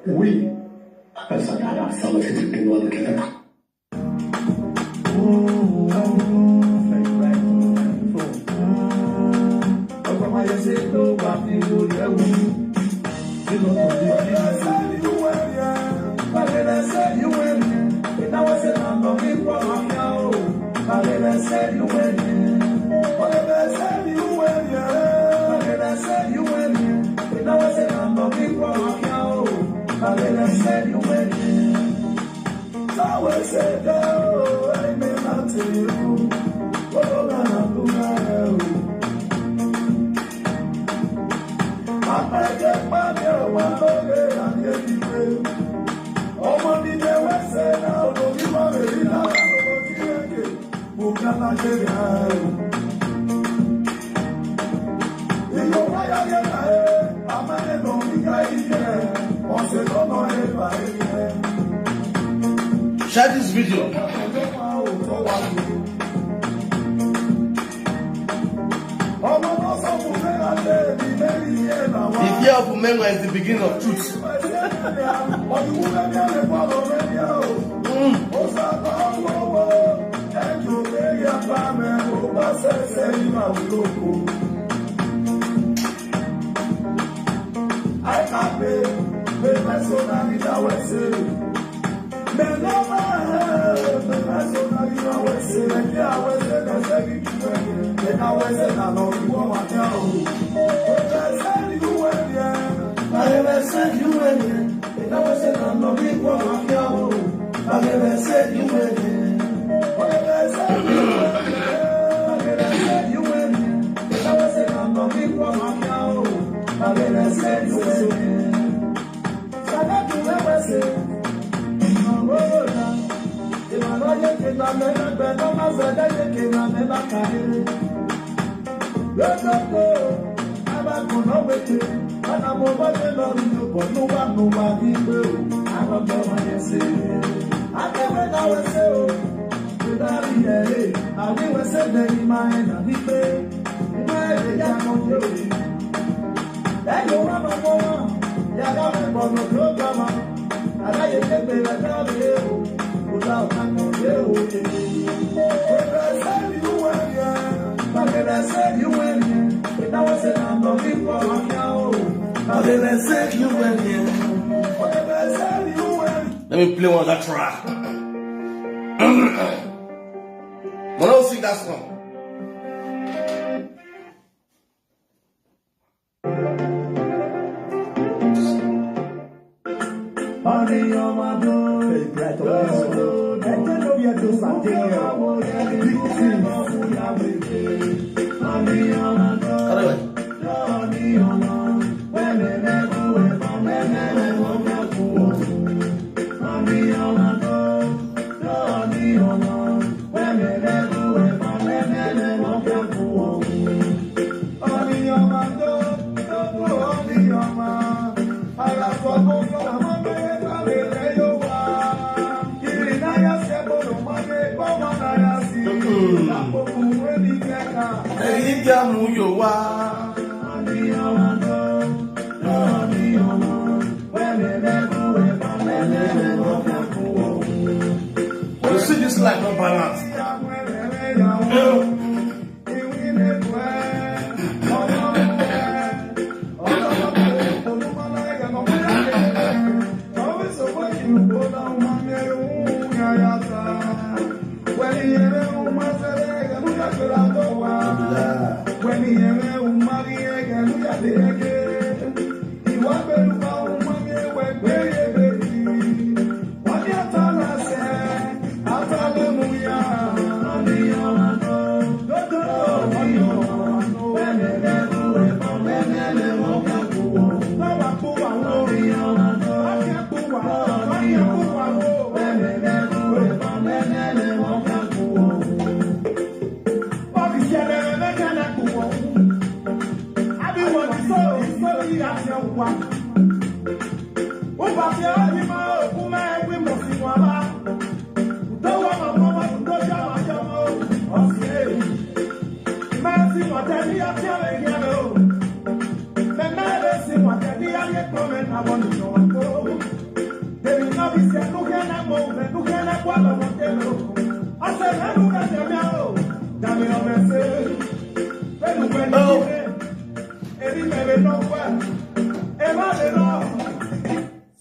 Oui, ça va être une loi de quelqu'un. Share this video. The fear of men is the beginning of truth. Let me play one of that track. When I sing that song. You see this life not balanced.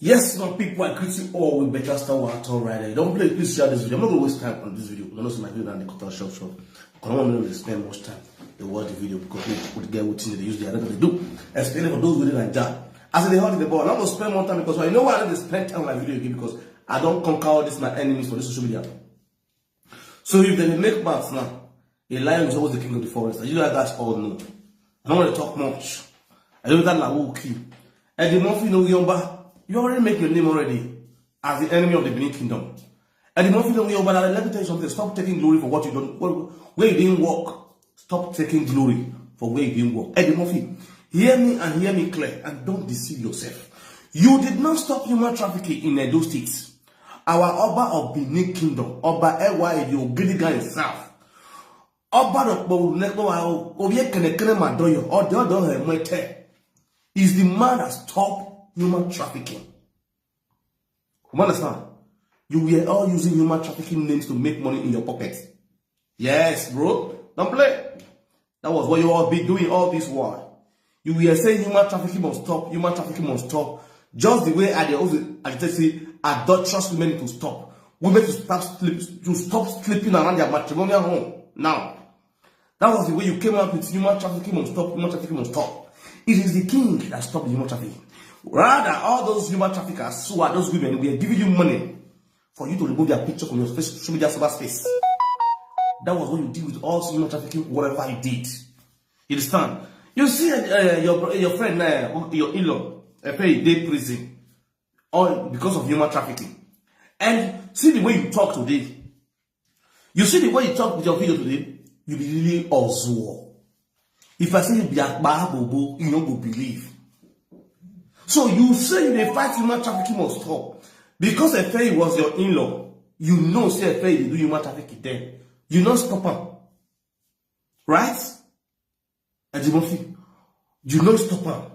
Yes, some people, I greet you all with better start all right. Don't play, please share this video. I'm not going to waste time on this video. I'm not my video and the control shop. I don't want to spend much time to watch the video because people get what they use the other they do. Especially for those videos like that. As they hold the ball, I'm not going to spend more time because I know why I don't spend time on my video again because I don't conquer all these my enemies for this social media. So if they make maths now, a lion is always the king of the forest. You guys all know. I don't want to talk much. I don't know that Lawuki. And the Murphy no Yomba. You already make your name already as the enemy of the Benin Kingdom. And the Murphy no Yomba, let me tell you something. Stop taking glory for what you don't, where you didn't work. Stop taking glory for where you didn't work. Eddie Murphy, hear me and hear me clear and don't deceive yourself. You did not stop human trafficking in Edo State. Our Oba of Benin Kingdom, Oba Ewa, the Ogridiga himself, Oba of Boneto, Obie Kenekene Madoyo, or the other Mwete, is the man that stopped human trafficking. You understand? You were all using human trafficking names to make money in your pocket. Yes, bro. Don't play. That was what you all be doing all this while. You were saying human trafficking must stop, human trafficking must stop. Just the way I say adulterous women to stop. Women to stop sleeping around their matrimonial home. Now, that was the way you came up with human trafficking must stop, human trafficking must stop. It is the king that stopped the human trafficking. Rather, all those human traffickers who are those women, we are giving you money for you to remove their picture from your social media space. That was what you did with all human trafficking, whatever you did. You understand? You see your friend, your in-law, pay day prison, all because of human trafficking. And see the way you talk today. You see the way you talk with your video today, you be really Ozuo. If I say you be Akbahabobo, you don't go believe. So you say they fight human trafficking must stop. Because Efei was your in-law, you know say Efei they do human trafficking there. You don't stop her. Right? Eddie Murphy, you don't stop her.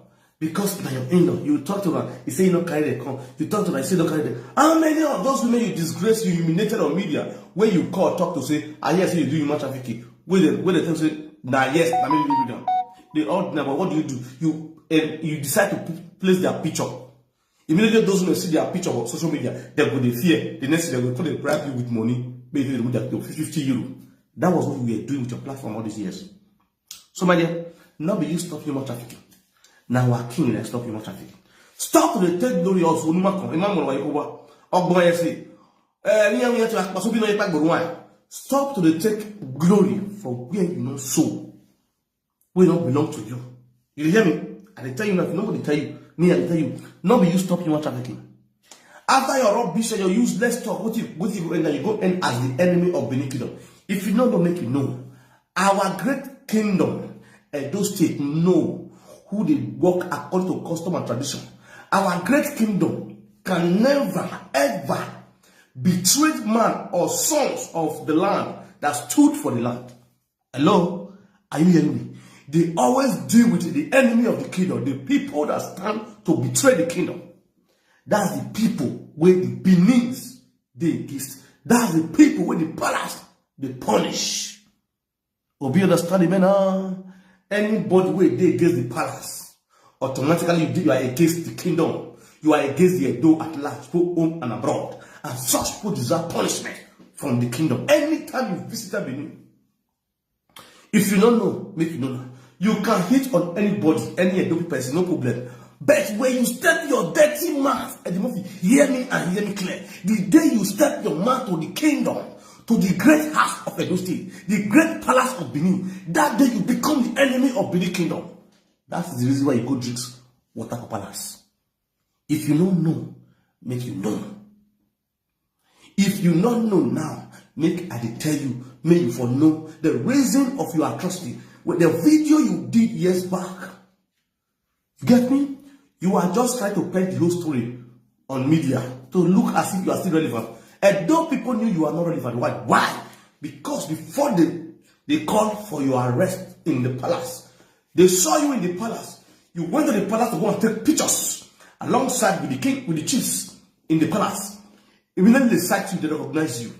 Because now your in-law, you talk to her, you say you don't carry the con. You talk to her, you say you don't carry the. How many of those women you disgrace, you humiliated on media, where you call, talk to say, yes, you do human trafficking. Where the thing say, yes, I mean you do them. They all never. What do? You decide to place their picture. Immediately those women see their picture on social media, they go they fear. The next thing they go they bribe you with money, maybe they will 50 euro. That was what we were doing with your platform all these years. So my dear, now be you stop human trafficking. Now our king let's stop human trafficking. Stop to the take glory also. Stop to the take glory for where you know so. We don't belong to you. You hear me? And I tell you now, if nobody tell you, me I tell you, not be you stop human trafficking. After your rubbish and your useless talk, what you end, you go end as the enemy of Benin Kingdom. If you know, don't make you know. Our great kingdom, those states know who they work according to custom and tradition. Our great kingdom can never ever betray man or sons of the land that stood for the land. Hello? Are you hearing me? They always deal with the enemy of the kingdom, the people that stand to betray the kingdom. That's the people where the Benins they exist. That's the people where the palace they punish. Obi understand man? Anybody where they against the palace, automatically you are against the kingdom. You are against the Edo at large, both home and abroad. And such people deserve punishment from the kingdom. Anytime you visit Benin, if you don't know, make you know. You can hit on anybody, any Edo person, no problem. But when you step your dirty mouth, hear me and hear me clear. The day you step your mouth to the kingdom, to the great house of Edo State, the great palace of Benin, that day you become the enemy of Benin Kingdom. That's the reason why you go drink water for palace. If you don't know, make you know. If you don't know now, make I tell you, make you for know the reason of your atrocity. With the video you did years back, you get me? You are just trying to paint the whole story on media to look as if you are still relevant. And though people knew you are not relevant, why? Why? Because before they called for your arrest in the palace, they saw you in the palace. You went to the palace to go and take pictures alongside with the king, with the chiefs in the palace. Immediately they sight you, they recognize you.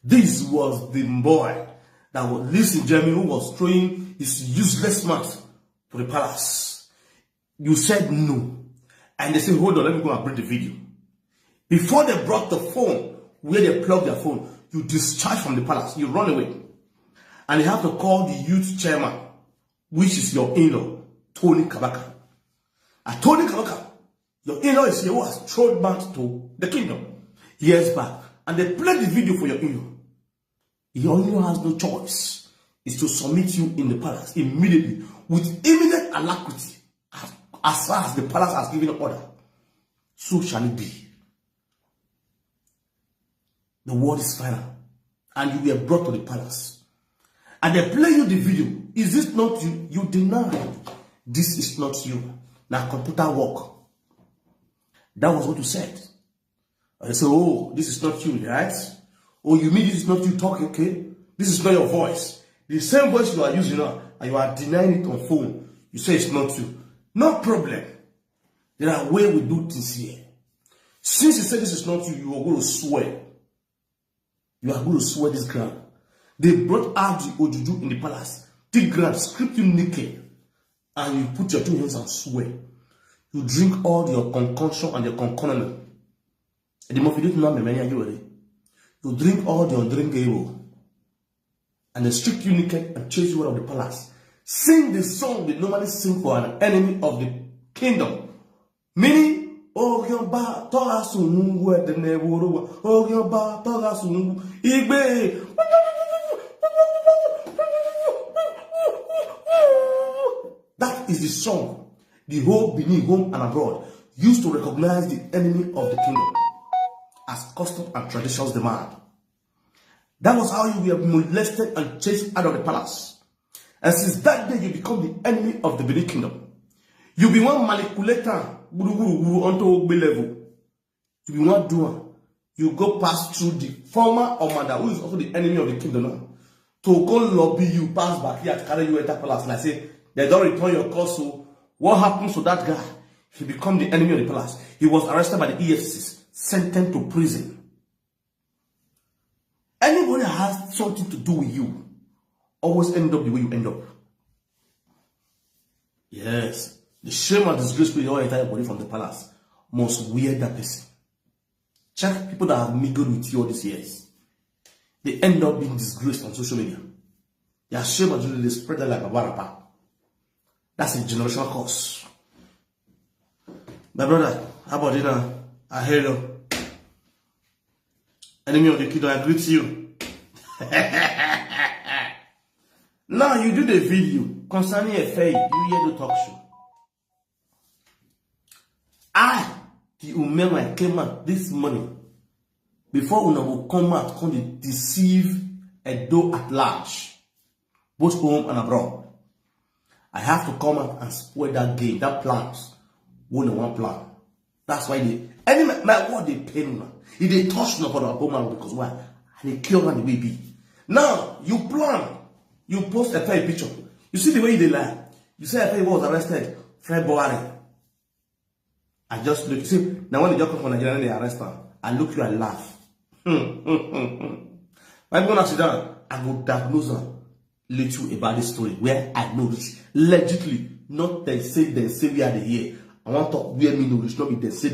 This was the boy that lives in Germany who was throwing his useless mouth to the palace. You said no. And they said, hold on, let me go and bring the video. Before they brought the phone, where they plugged their phone, you discharge from the palace, you run away. And you have to call the youth chairman, which is your in-law, Tony Kabaka. And Tony Kabaka, your in-law is here who has thrown back to the kingdom years back. And they played the video for your in-law. Your in-law has no choice. Is to submit you in the palace immediately with immediate alacrity as far as the palace has given order. So shall it be. The word is final. And you were brought to the palace. And they play you the video. Is this not you? You deny. This is not you. Now computer work. That was what you said. And they say, oh, this is not you, right? Oh, you mean this is not you talking, okay? This is not your voice. The same voice you are using now, and you are denying it on phone. You say it's not you. No problem. There are ways we do things here. Since you say this is not you, you are going to swear. You are going to swear this ground. They brought out the Ojuju in the palace. Take ground, strip you naked. And you put your 2 hands and swear. You drink all your concoction and your concoction. And the more you don't you drink all the undrinkable. And they strip you naked and chase you out of the palace. Sing the song they normally sing for an enemy of the kingdom. Meaning, oh, your ba, toga sungu, the nebulo, oh, your ba, toga sungu, igbe. That is the song the whole Benin, home and abroad, used to recognize the enemy of the kingdom as custom and traditions demand. That was how you were molested and chased out of the palace. And since that day, you become the enemy of the Benin Kingdom. You be one manipulator onto Ogbe level. You be one doer. You go pass through the former Omada, who is also the enemy of the kingdom now, to go lobby you, pass back here to carry you enter palace. And I say, they don't return your call, so What happens to that guy? He become the enemy of the palace. He was arrested by the EFCC, sentenced to prison. Anybody that has something to do with you always end up the way you end up. Yes, the shame and disgrace with your entire body from the palace must wear that person. Check people that have mingled with you all these years. They end up being disgraced on social media. They are shame and they spread it like a warapa. That's a generational curse. My brother, how about it now? I hear you. Enemy of the kingdom, I greet you. Now you do the video concerning a faith, you hear the talk show. The Umema came out this morning before Una will come out, come to deceive Edo at large, both home and abroad. I have to come out and spoil that game, that plans. One plan. That's why my word they pain now. If they touch no for the home because why? And they kill and the way be. Now you plan, you post a fair picture. You see the way they lie. You say a fair was arrested February. I just look, you see, now when they just come from Nigeria and they arrest them, I look you and laugh. When I'm gonna sit down, I will diagnose them, let you about this story where I know this. Legitimately, not they say we are the here. I want to talk where me know this, not be they say.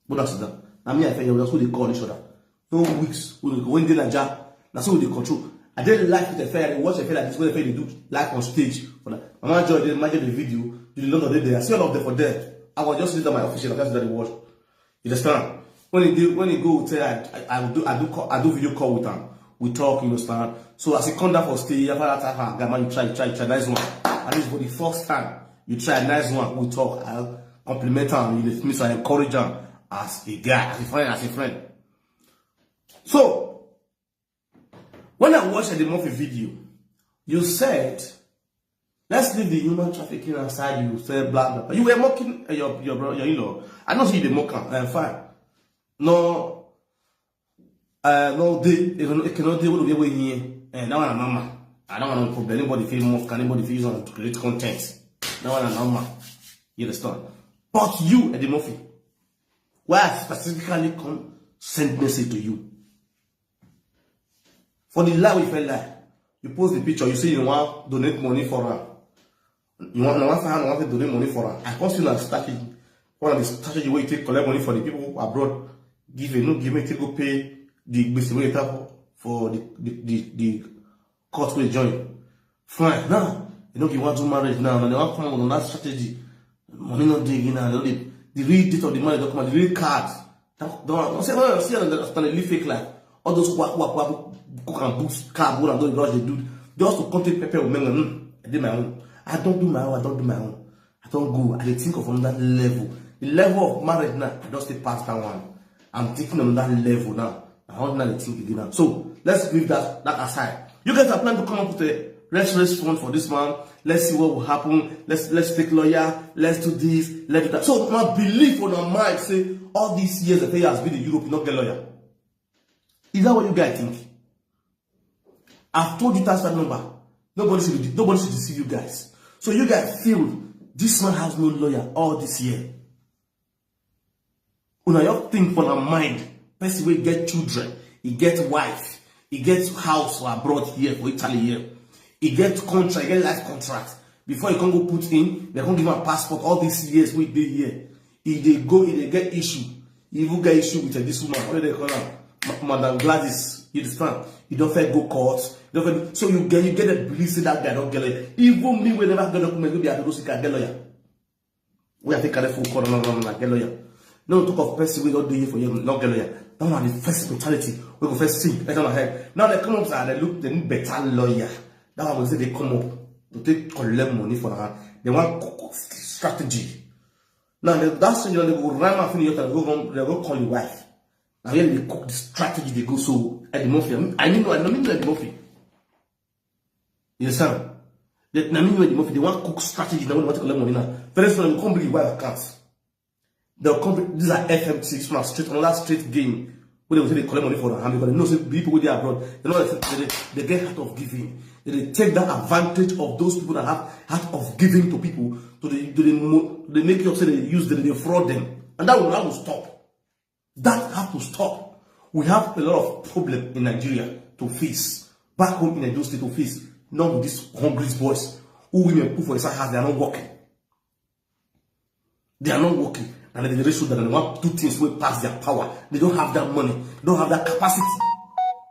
But that's that. I mean, I think that's what they call each other. No weeks, when they like that's what they control. I didn't like it, I watch a fair like this, what they do, like on stage. My manager didn't manage the video, you didn't know that they I see all of them for there. I was just leaving my official account that they watch. You understand? When he go say I do video call with him. We talk, you understand? So as he come down for stay, after that time, man, you try, nice one. At least for the first time, you try a nice one, we talk, I'll compliment him, you miss I encourage him as a guy, as a friend. So when I watched the Murphy video, you said, let's leave the human trafficking aside. You say blah blah. You were mocking your in-law. I don't see the mocker. Fine. No, it cannot deal with the way here. And now I'm mama. I don't want to problem. Anybody feel mock? Anybody feel on to create content? Now I'm mama. You understand? But you, Eddie Murphy, why I specifically come send message to you for the lie we felt like. You post the picture. You say you want to donate money for her. You want to donate money for her. I consider a strategy. One of the strategy where you take collect money for the people abroad. Give me to go pay the business for the court will join. Fine. Now you know you want to marriage now. And they want to come on that strategy. Money not digging now. The real date of the money document, the real cards. Don't say no. See, they live fake life. All those who cook and boost car, and don't rush the dude. Just to content pepper with me. I do my own. I don't do my own. I don't go. I think of on that level. The level of marriage now, I just stay past that one. I'm thinking on that level now. I don't know think again now. So let's leave that aside. You guys are planning to come up with a let's raise fund for this man. Let's see what will happen. Let's take lawyer. Let's do this. Let's do that. So my belief on my mind say all these years the player has been in Europe, not get lawyer. Is that what you guys think? I've told you that's that number. Nobody should deceive you guys. So you guys feel this man has no lawyer all this year. When you think for the mind, person will get children, he gets wife, he gets house for abroad here, for Italy here, he gets contract, he get life contract. Before he can go put in, they can't give him a passport all these years we be here. If they go, if they get issue, he even get issue with this woman, what do they call her? Madam Gladys, you understand? You don't fair go court. So you get a belief that guy don't get lawyer. Even me, we never get a document, we have to see get lawyer. We have to carry full court, not get lawyer. No talk of person we don't do here for you, not get lawyer. That one the first mentality. We go first see, better my head. Now they come up and they look, they need better lawyer. That one will say they come up to take collect money for her. They want strategy. Now that's when they go run off in your they go call your wife. Now when they cook the strategy, they go so Eddie Murphy. I mean Eddie Murphy. You understand? They want cook strategy, they want to collect money now. First of all, they come bring your wife accounts. They'll come, these are FM6 from straight, another straight game. Where they will say they collect money for them because they know people with their abroad. They know they get out of giving. They take that advantage of those people that have heart of giving to people, they make you say they use them, they fraud them. And that will have to stop. That have to stop. We have a lot of problem in Nigeria to face. Back home in Edo State to face. None of these hungry boys who women put for inside house, they are not working. They are not working. And then they show that they want to do things way past their power. They don't have that money. They don't have that capacity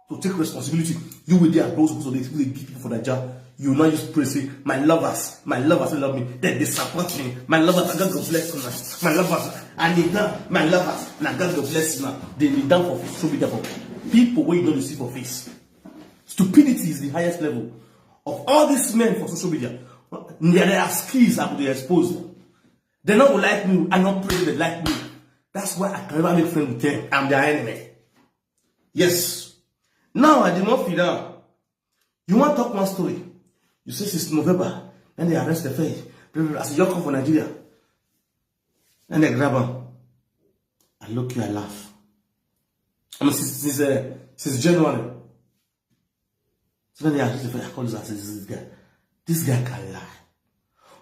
to take responsibility. You will there close so they give people for that job. You now just pray, say, my lovers love me. Then they support me. My lovers, God will bless you. My lovers, I need them. My lovers, now God will bless you. They need them for face. So be there for people where you don't receive for face. Stupidity is the highest level of all these men for social media. Their skills are to be exposed. They not like me. I not pray they like me. That's why I can never make friends with them. I'm their enemy. Yes. Now I did not feel out. You want to talk one story? You say since November, then they arrest the face. I said, you come from Nigeria. Then they grab him. I look you, I laugh. I mean, since January. So then they arrest the face. I call this, I said, this guy can lie.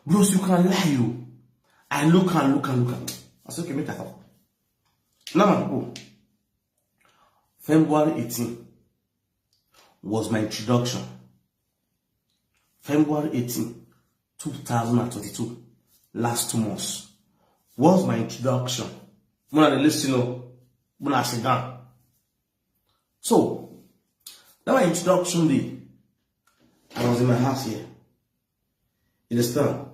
Bros, you can lie, you. I look. I said, okay, make that up. Now, go. February 18 was my introduction. February 18, 2022, last 2 months, was my introduction. When I listen, when I sit down. So, that my introduction day, I was in my house here. You understand?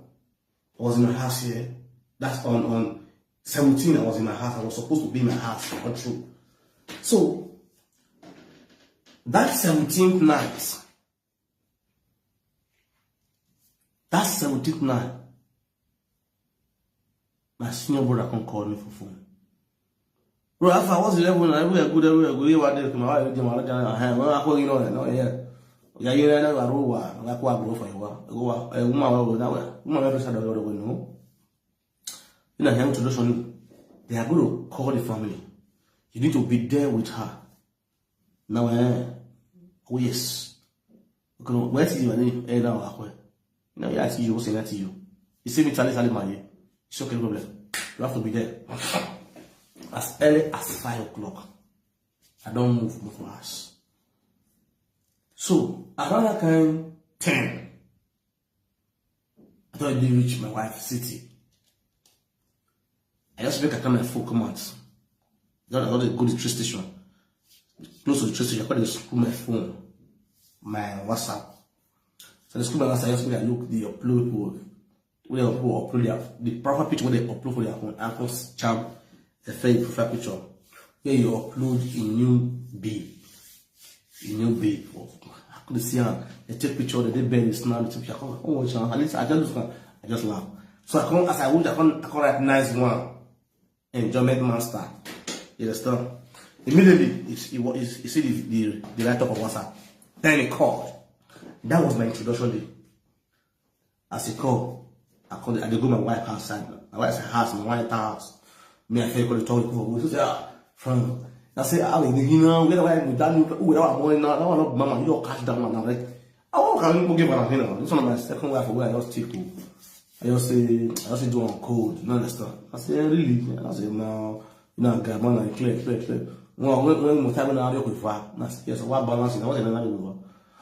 I was in my house here. That's on 17, I was in my house. I was supposed to be in my house. Not true. So, that 17th night, my senior brother can call me for phone. Bro, after I was 11, I was good. You were there. My wife, I call you know, yeah. Yeah, you know, I roll. I go out for you. Go a woman will that woman never said the other way, no. In a young tradition, they are going to call the family. You need to be there with her. Now, oh yes. Where is your name? Now, you know, you ask you, say that to you. You see me tell my it's okay, problem. You have to be there. As early as 5 o'clock. I don't move for us. So, around that time, 10, I thought I didn't reach my wife's city. I just make a camera full commands. Then I got to go to the train station. Close to the train station, I got to screw my phone, my WhatsApp. So the school my WhatsApp, I just look the upload where they upload the profile picture where they upload for their phone. I can charm a fake profile picture. Where you upload a new babe. I could see her. They take picture, they bury this now. I just laugh. So I come as I watch, I can't recognize one. Enjoyment master. You understand? Immediately, he see the write-up of WhatsApp. Then he called. That was my introduction day. As he called, I go my wife outside. My wife's house, my wife's house. Me, I feel the talk. We say, from. I say, you know, get away with that. Without money now, I want mama, you cash that one now. Like, I won't give her, you know. This one of my second wife where I just take to. I just say do on code, you understand? I say, really? I say, no, you know, God, man, clear. Well, when we have an audio with her, yes, what balance, I wasn't another over.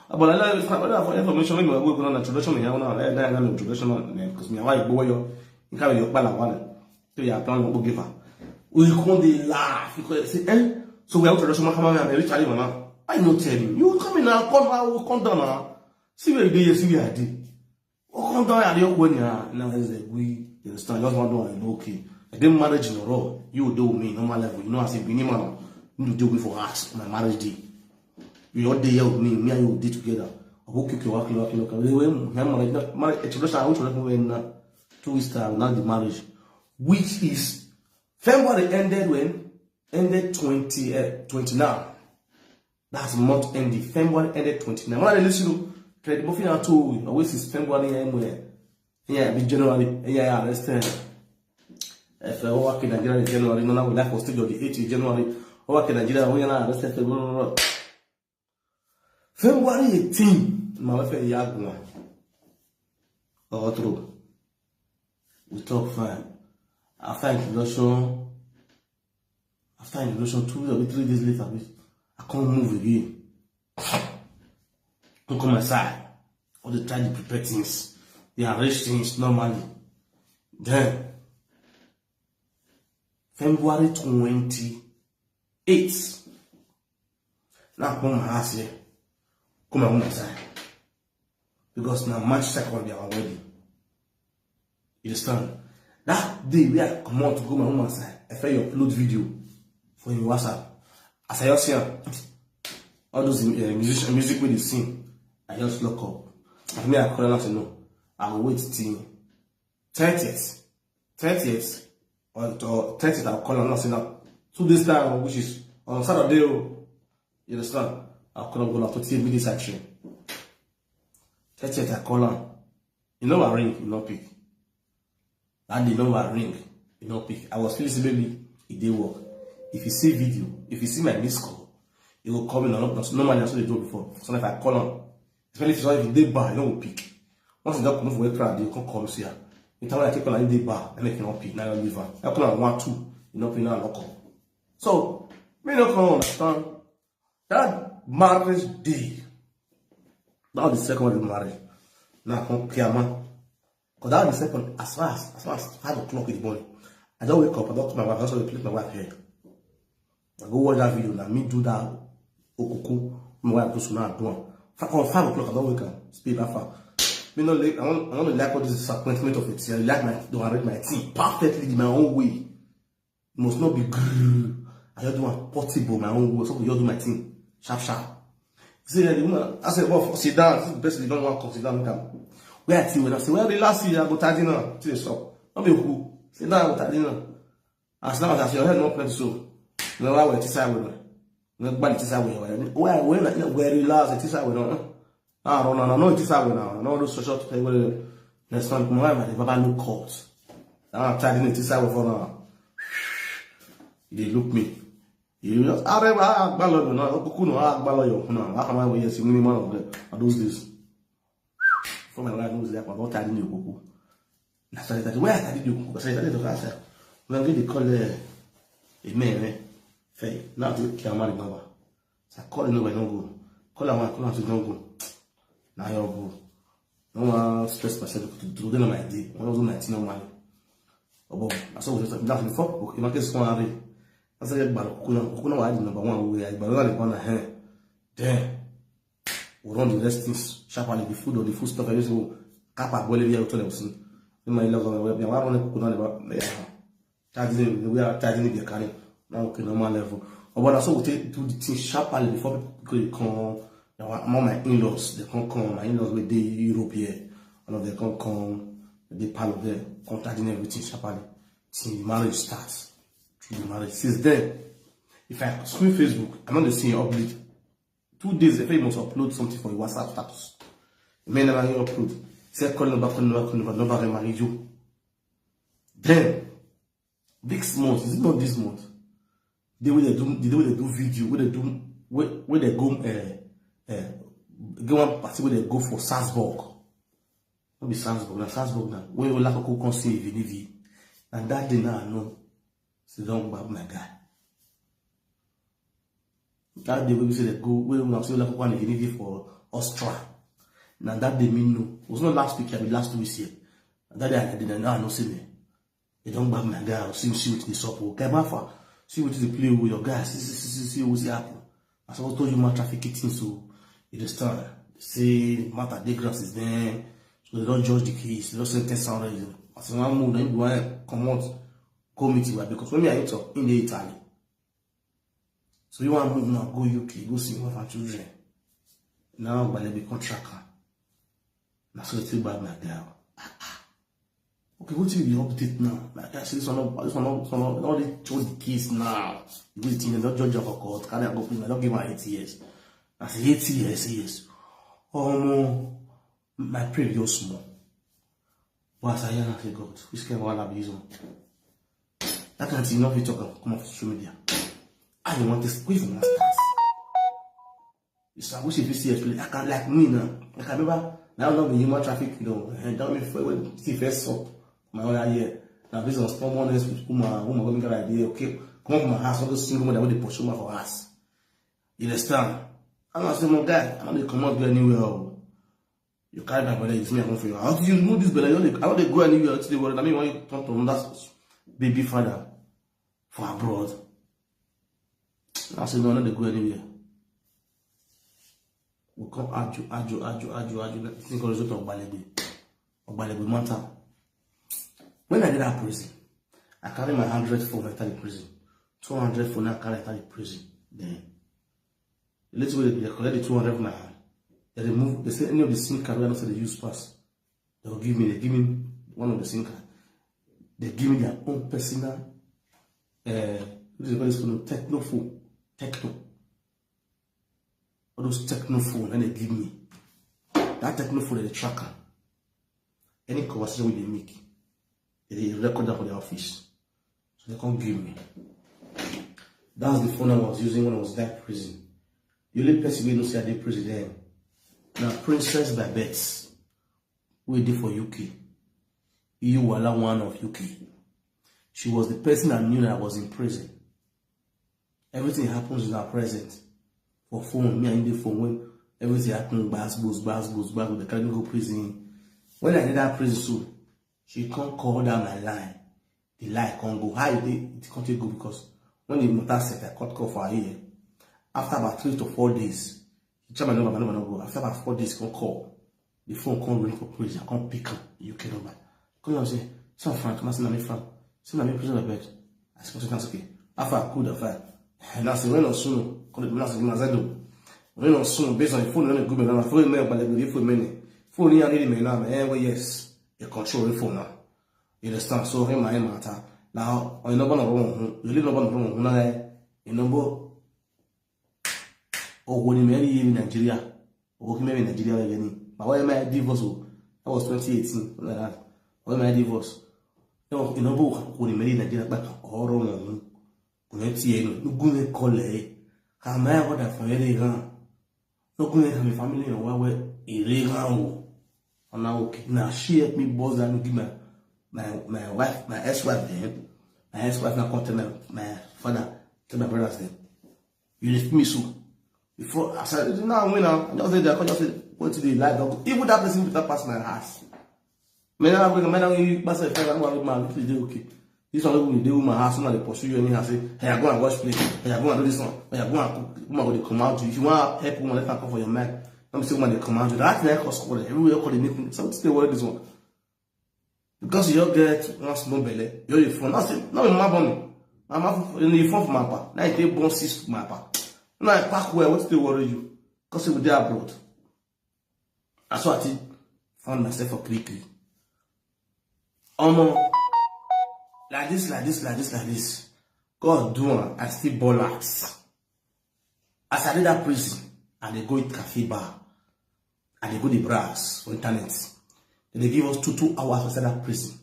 But I like for information, when we work on a tradition, we have no tradition because my wife, boy, you carry your bala one. So you are planning to give her. We can't laugh because say, so we have tradition, come on, every child, mama. I know, tell you come in now, come down now. See where you see where I did. Oh, come down at your when now is the we understand. Just want to okay. I didn't manage in a row. You do me normal level. You know, I say, be man, you do me for us my marriage day. You all day here with me and you did together. I will keep you working. My tradition, I want to when 2 weeks time, not the marriage, which is February ended when? Ended 29. That's month ending. February ended 29. When I listen to the movie, I told you, always is February anywhere. Yeah, be January. Yeah, I understand. If I work in Nigeria in January, no, we like for stage of the 8th of January. I work in Nigeria, we are understand. February 18. My wife is young one. All through. We talk fine. After introduction, 2 or 3 days later, I can't move again. Look on my side. All the time they prepare things. They arrange things normally. Then, February 28th. Now come my house here. Come on my side. Because now March 2nd, they are wedding. You understand? That day we are come out to go my woman's side. I felt you upload video for your WhatsApp. As I just hear all those music with the sing, I just look up. And me, I call her and no. I will wait till 30th or 30th. I'll call her and say now 2 days time, which is on Saturday. You understand? I'll call her go to 30 minutes action. 30th, I call her. You know I ring, you not pick. And the number ring, you know pick. I was feeling baby, it did work. If you see video, if you see my missed call, it will come in or not. Normally that's what they do before. So if I call on, especially if they bar, you know pick. Once you don't come for a crowd, they can come here. You tell me I take on the bar, and make you not pick. Now you leave her. I call on 1, 2, you know pick now lock up. So me not come understand that marriage day. That was the second one in marriage. Now come Piama. Because that was the second, as far as 5 o'clock in the morning. I don't wake up, I talk to my wife, I also play my wife here. I go watch that video, and me do that okuku, my wife goes to now do 5 o'clock, I don't wake up, speak that far. Me no like, I want to like all this disappointment of it. I like to arrange my tea perfectly in my own way. It must not be grrr. I just do one portable my own way, so I just do my thing, sharp. See, the woman, I said, well, sit down, this is the best you don't want to sit down. Where I when I say, well, the last year I go to dinner, to the shop. Not be who. Sit down, I go to dinner. As long as your head not plenty so. You know, I will teach with her. You know, but teach with her. Where relax, I teach with her. No, teach with her now. No, those social to play with her. Next one, come on, my Baba no calls. I'm trying to teach with her now. They look me. You just, I remember, no, how come I will see many man of those days? For my wife knows that I'm not telling you, Kuku. That's why I said, where I did you? I said, I did the when I get the call a man, Faye, now to kill my number. So I call the number, no go. Call her one, call her to don't go. Now you're go. No one stress myself to do them on my day. One of them 19 on money. Oh, I saw what that's before. You might get someone already. I said, but Kuna, I number 1 way. I barely on a hand. Damn. We run the rest things sharply, the food or the food stuff. I used to cap up Bolivia to them. In my love, we are on the we are charging the carry now, okay, normal level. But also, we take do the things sharply before people come. My in-laws, they can't come. My in-laws with the Europe here, all of them can't come. They part of them, contacting everything sharply. Till the marriage starts. Through the marriage. Since then, if I screen Facebook, I'm not the same update. 2 days, if I must upload something for a WhatsApp status. Mais never upload. C'est call number, marry you. Then, next month, is it not this month? The way they do video, where they go one party where they go for Salzburg. Not be Salzburg, now Salzburg now. Where you like to go see Vinivi. And that day now I know. So don't grab my guy. That day we say they go where we now say like one Vinivi for Austria. Now that day me know. It was not last week, I mean last 2 weeks here. And that day I didn't know, I know see me. They don't grab my guy or see what they support. Okay, my father. See what is the play with your guys. See what's happening. As I told you, my traffic thing, so you understand. Say, matter the grass is there, so they don't judge the case. They don't say 10,000. As I move, then you want to come out committee because when we are in the Italy, so you want to move now, go UK, go see wife and children. Now, by the contractor, now so it's bad, my girl. Okay, what will be update now? Like I say, this one, all they chose the case now. You will not judge of a court. Can I go? I don't give her 8 years. I say 8 years, yes. Oh, my previous small. But as I hear, I say, God, which can one have used? I can't see enough you talk come off social media. I don't want this. Wait for my stars. So I wish if you see a I can like me now. I can remember now not the human traffic, and don't me when see first up my other year. Now this was small mornings with whom going to get idea, okay, come up from my house, all those single women that they pursue for us. You understand? I'm not saying, guy, I'm not come out go anywhere. You carry my brother, it's me, I'm for you. How do you know this brother? I want to go anywhere to the world. I mean, when you talk to another baby father for abroad. I say, no, I'm not go anywhere. We come aju. Think of the result of Balebe matter. When I did that prison, I carry my 100 phone enter the prison. 200 phone I carry enter the prison. Then the little way they collect the 200 from my hand. They remove, they say any of the SIM card, I don't say they use pass. They give me one of the SIM card. They give me their own personal techno phone. Techno. All those techno phone and they give me. That techno phone is a tracker. Any conversation with they make, they record that for the office. So they can't give me. That's the phone I was using when I was in prison. The only person we know see I did prison then. Now Princess Babette, we did for UK. EU Wala one of UK. She was the person I knew that I was in prison. Everything happens in our present. For phone, me and the phone when everything happens, bass, they can't go prison. When I did that prison soon, she can't call down my line. The line can't go. How it can't go because when the motor set, I can't call for a year. After about 3 to 4 days, he tried my number not go. After about 4 days, he can't call. The phone can't ring for prison. I can't pick up the UK number. Come on, say, "Son Frank, come on, send me Frank. Send me prison bed." I said, "That's okay." After I could have and I said, "When on soon, call it last Mazado. When on soon, based on the phone, when good man, phone mail, but they will for many. Phone here, need me now, yes, you control the phone now. You understand? So, him, my matter. Now, I know one of them, you live on the wrong, you know, or when you marry in Nigeria, or when you marry in Nigeria again. But why am I divorce? That was 2018, like that. Why am I divorce? No, you know, when you marry in Nigeria, but all wrong. When you no good call it. Come here, what a family gun. No good have a family and why we're illegal. And now, okay, now she helped me boss and give my wife, my ex-wife then. My ex-wife now come tell my father, tell my brothers then. You left me so. Before I said, now I'm winner. I just said, I just said, what to the light dog. Even that person without pass my house. Men are going to pass a friend. I'm going to do okay. This one will do my house. They pursue you and say, hey, I'm going to watch play. Hey, I'm going to do this one. Hey, I'm going to come out to you. If you want help, woman, let her come for your man. Let me see when they come out to you. That's the cost code. Everywhere call the name. So stay worried this one. Because you get one small belly, you're the phone. No, my money. I'm in the phone for my pa. Now they born sis my pa. Now I pack where what's the worry you? Because they were abroad. That's what I found myself for quickly. Like this. God do it. I still bollocks. As I did that prison, and they go to cafe bar, and they go to brass for internet. They give us 2 hours inside that prison.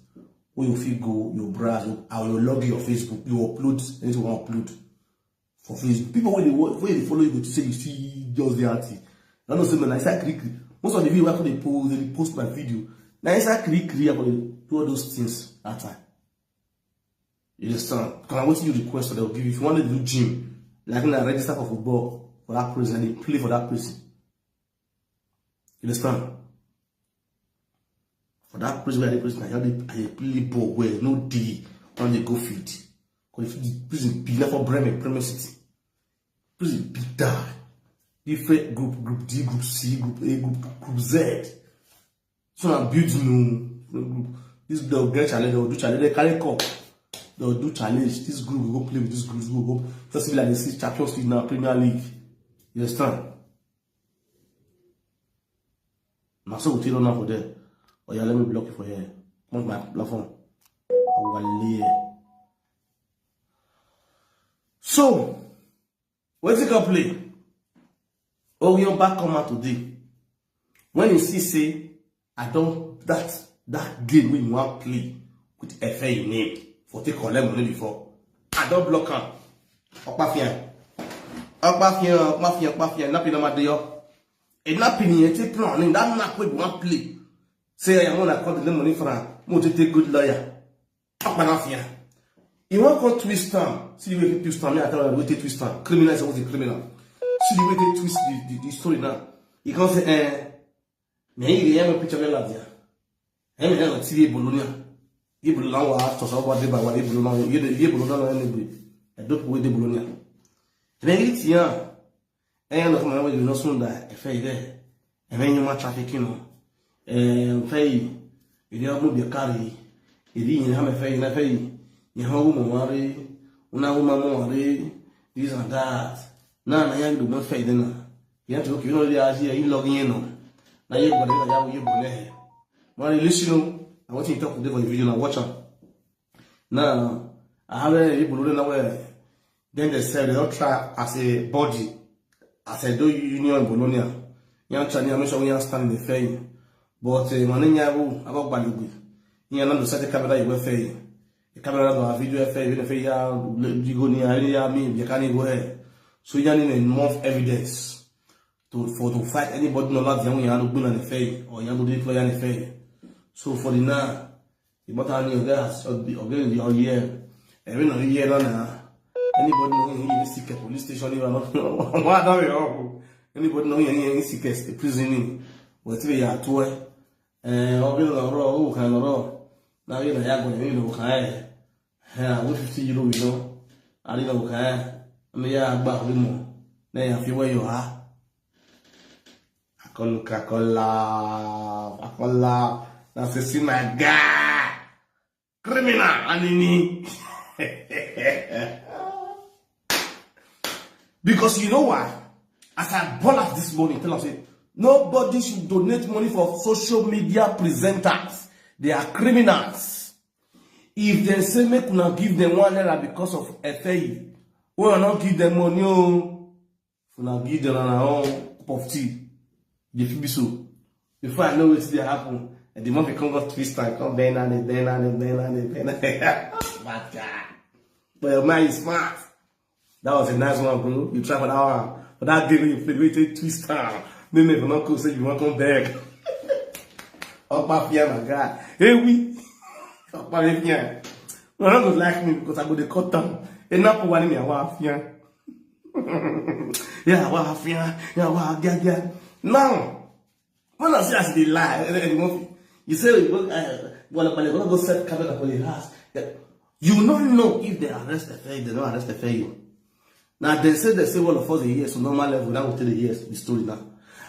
Where you feel go, you browse, or you log your Facebook, you upload, anything you want to upload for Facebook. People when they follow you, go to say you see just the auntie. I don't say man, I start click. Most of the video after they post my video. Now I start click I do all those things that time. You understand? Because I want you request, so they'll give you. If you want to do gym, like when I register for football for that prison, and they play for that prison. You understand? For that prison where they prison, I play ball where no day when they go feed. Because the prison be like for Bremen City. Prison be die. Different group D, group C, group A, group Z. So I'm building group. This they'll get challenge, they'll do challenge, they carry cup. They'll do challenge. This group will go play with this group, will go. Just like they see Champions League now, Premier League. You understand? Now so we'll tell now for there. Oh yeah, let me block you for here. Come on my platform. I will lay. So, where's the play? Oh, we are back come out today. When you see say I don't that game when you want play with FA name for take collect money before. I don't block him. Okpafia, napping on my day up. A napping in a plan, that nap with one play. Say, I want to call the money for more to take good lawyer. Okpafia. You want to twist time. See the way they twist time. I tell you, we twist time. Criminal is always a criminal. See the way they twist the story now. You can't say, maybe you have a picture of Ladia. And you have a TV Bologna. You belong to somebody by what you belong. You belong anyway. I don't wait the Bologna. Very young. And of my way, you know, soon that if I there. And then you want traffic, you know. And pay. If you have moved your car, if you have a fay, and a fay. You have a woman worry, una woman worry, this and that. Now, I am do not fade dinner. You have to look, you know, the idea you logging in on. Now you're going to have you go there. When you listen, I want you to talk to them on the video and watch them. Now, I have a people nowhere. Then they said they don't try as a body, as a do union in Bologna. Young Chinese, I'm not sure we understand the fair. But when you about Balibu, you know, the set camera you were fair. The camera no video fair, even if you go near me, you can't go ahead. So you need enough evidence to fight anybody no lot young you on the fair or you do play on the fair. So for the now, the bottom of gas or getting the year, every year now. Anybody know any secret police station you are not what are you? Anybody know any secret the prison what we are to oh can now you know can 50 euro you know I don't know can I mean back more then if you where you are Coca-Cola that's a see my guy criminal and because you know why? As I brought up this morning, tell us nobody should donate money for social media presenters. They are criminals. If they say make we not give them $1 because of FAE, we will not give them money. We not give them our own cup of tea. They feel so. Before I know what will happen, and the month come got twist and come bend and but your mind is smart. That was a nice one, bro. You try for that one. But that day when you played, we take twist down. Then if not cool, say you want to come back. Okpafia, my guy. Hey, we. Okpafia. You're not going to like me because I go to cut down. And not one in your wife, yeah. Yeah, wife, yeah. Now, when I say I see the lie, you say, well, I'm going to go set camera for the house. You don't know if they arrest the fair, they don't arrest the fair. Now they say all of us a year, so normal level now will tell the years the story now.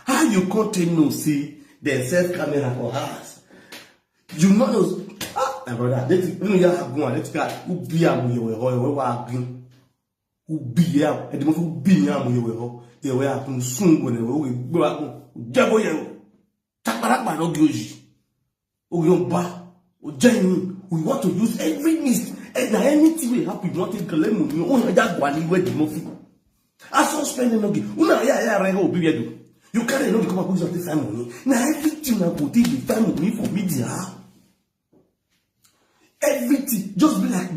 How you continue see they set camera for us? You know my brother, let's have one, let's go who be am you who be am and the most who be am you they were happen soon when they will go jabo you. Tabaraba no goji. Ogyoba, Ojeni, we want to use every means. And anything will happen, you want to claim you own that one where the movie. I saw spending no give. You can't know come up with the family. Now everything I put in the family for media. Everything just be like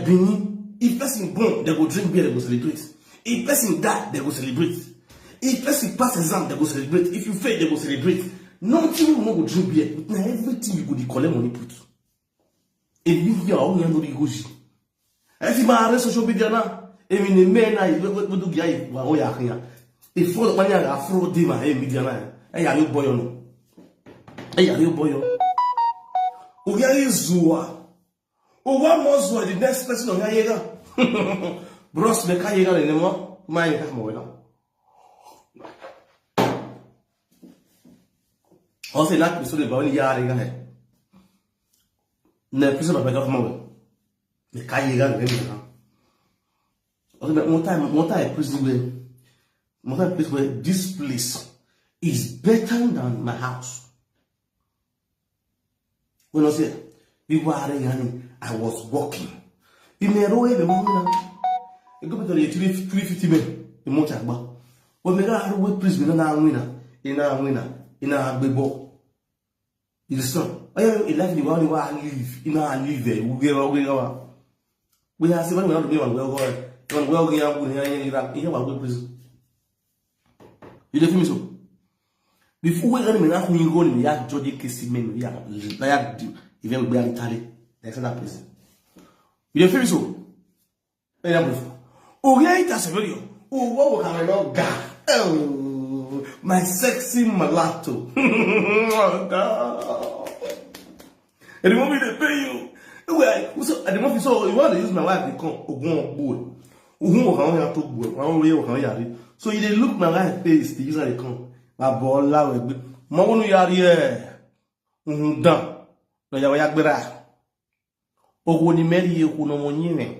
Benin. If person born, they go drink beer, they go celebrate. If person die, they go celebrate. If person pass exam, they go celebrate. If you fail, they go celebrate. Nothing you want to drink beer. Now everything you go to collect money put. If you hear how you know the goji, if you are social media now, if you men na what do guy wa o ya kan. If for when you are fraud dey my media na, e ya yo boyo no. E ya yo boyo. O ya izuwa. O wa mo zo the next person on ya yega. Bros me ka yega le mo, ma yega mo we na. O se la so de ba ni ya yega he. Ne pisa ba ka famo we ka yega le na o se mo time prison where this place is better than my house. When I say people are I was walking in a row the moment e go better 350 men the motor agba when me ga row prison na ina agbebo il son ayo e life the one we live ina live we get we have see when we not be one we go When well here go prison. You dey feel me so? Before we go na who you go ni ya judge case men ya na ya even we are Italy. There's that prison. You dey feel me so? Ẹ ya brief. Oya ita severio. O wo can no ga. Oh, my sexy mulatto. Oh God. And the moment they pay you, so at the moment so you want to use my wife they come ogun boy. Ogun kan ya to boy. Wọ́n we kan ya ri. So you dey look my wife face the user they come. Baba ola we gbe. Mo wonu ya ri e. Dan. No ya gbera. Ogun ni meri eku no mo yin ni.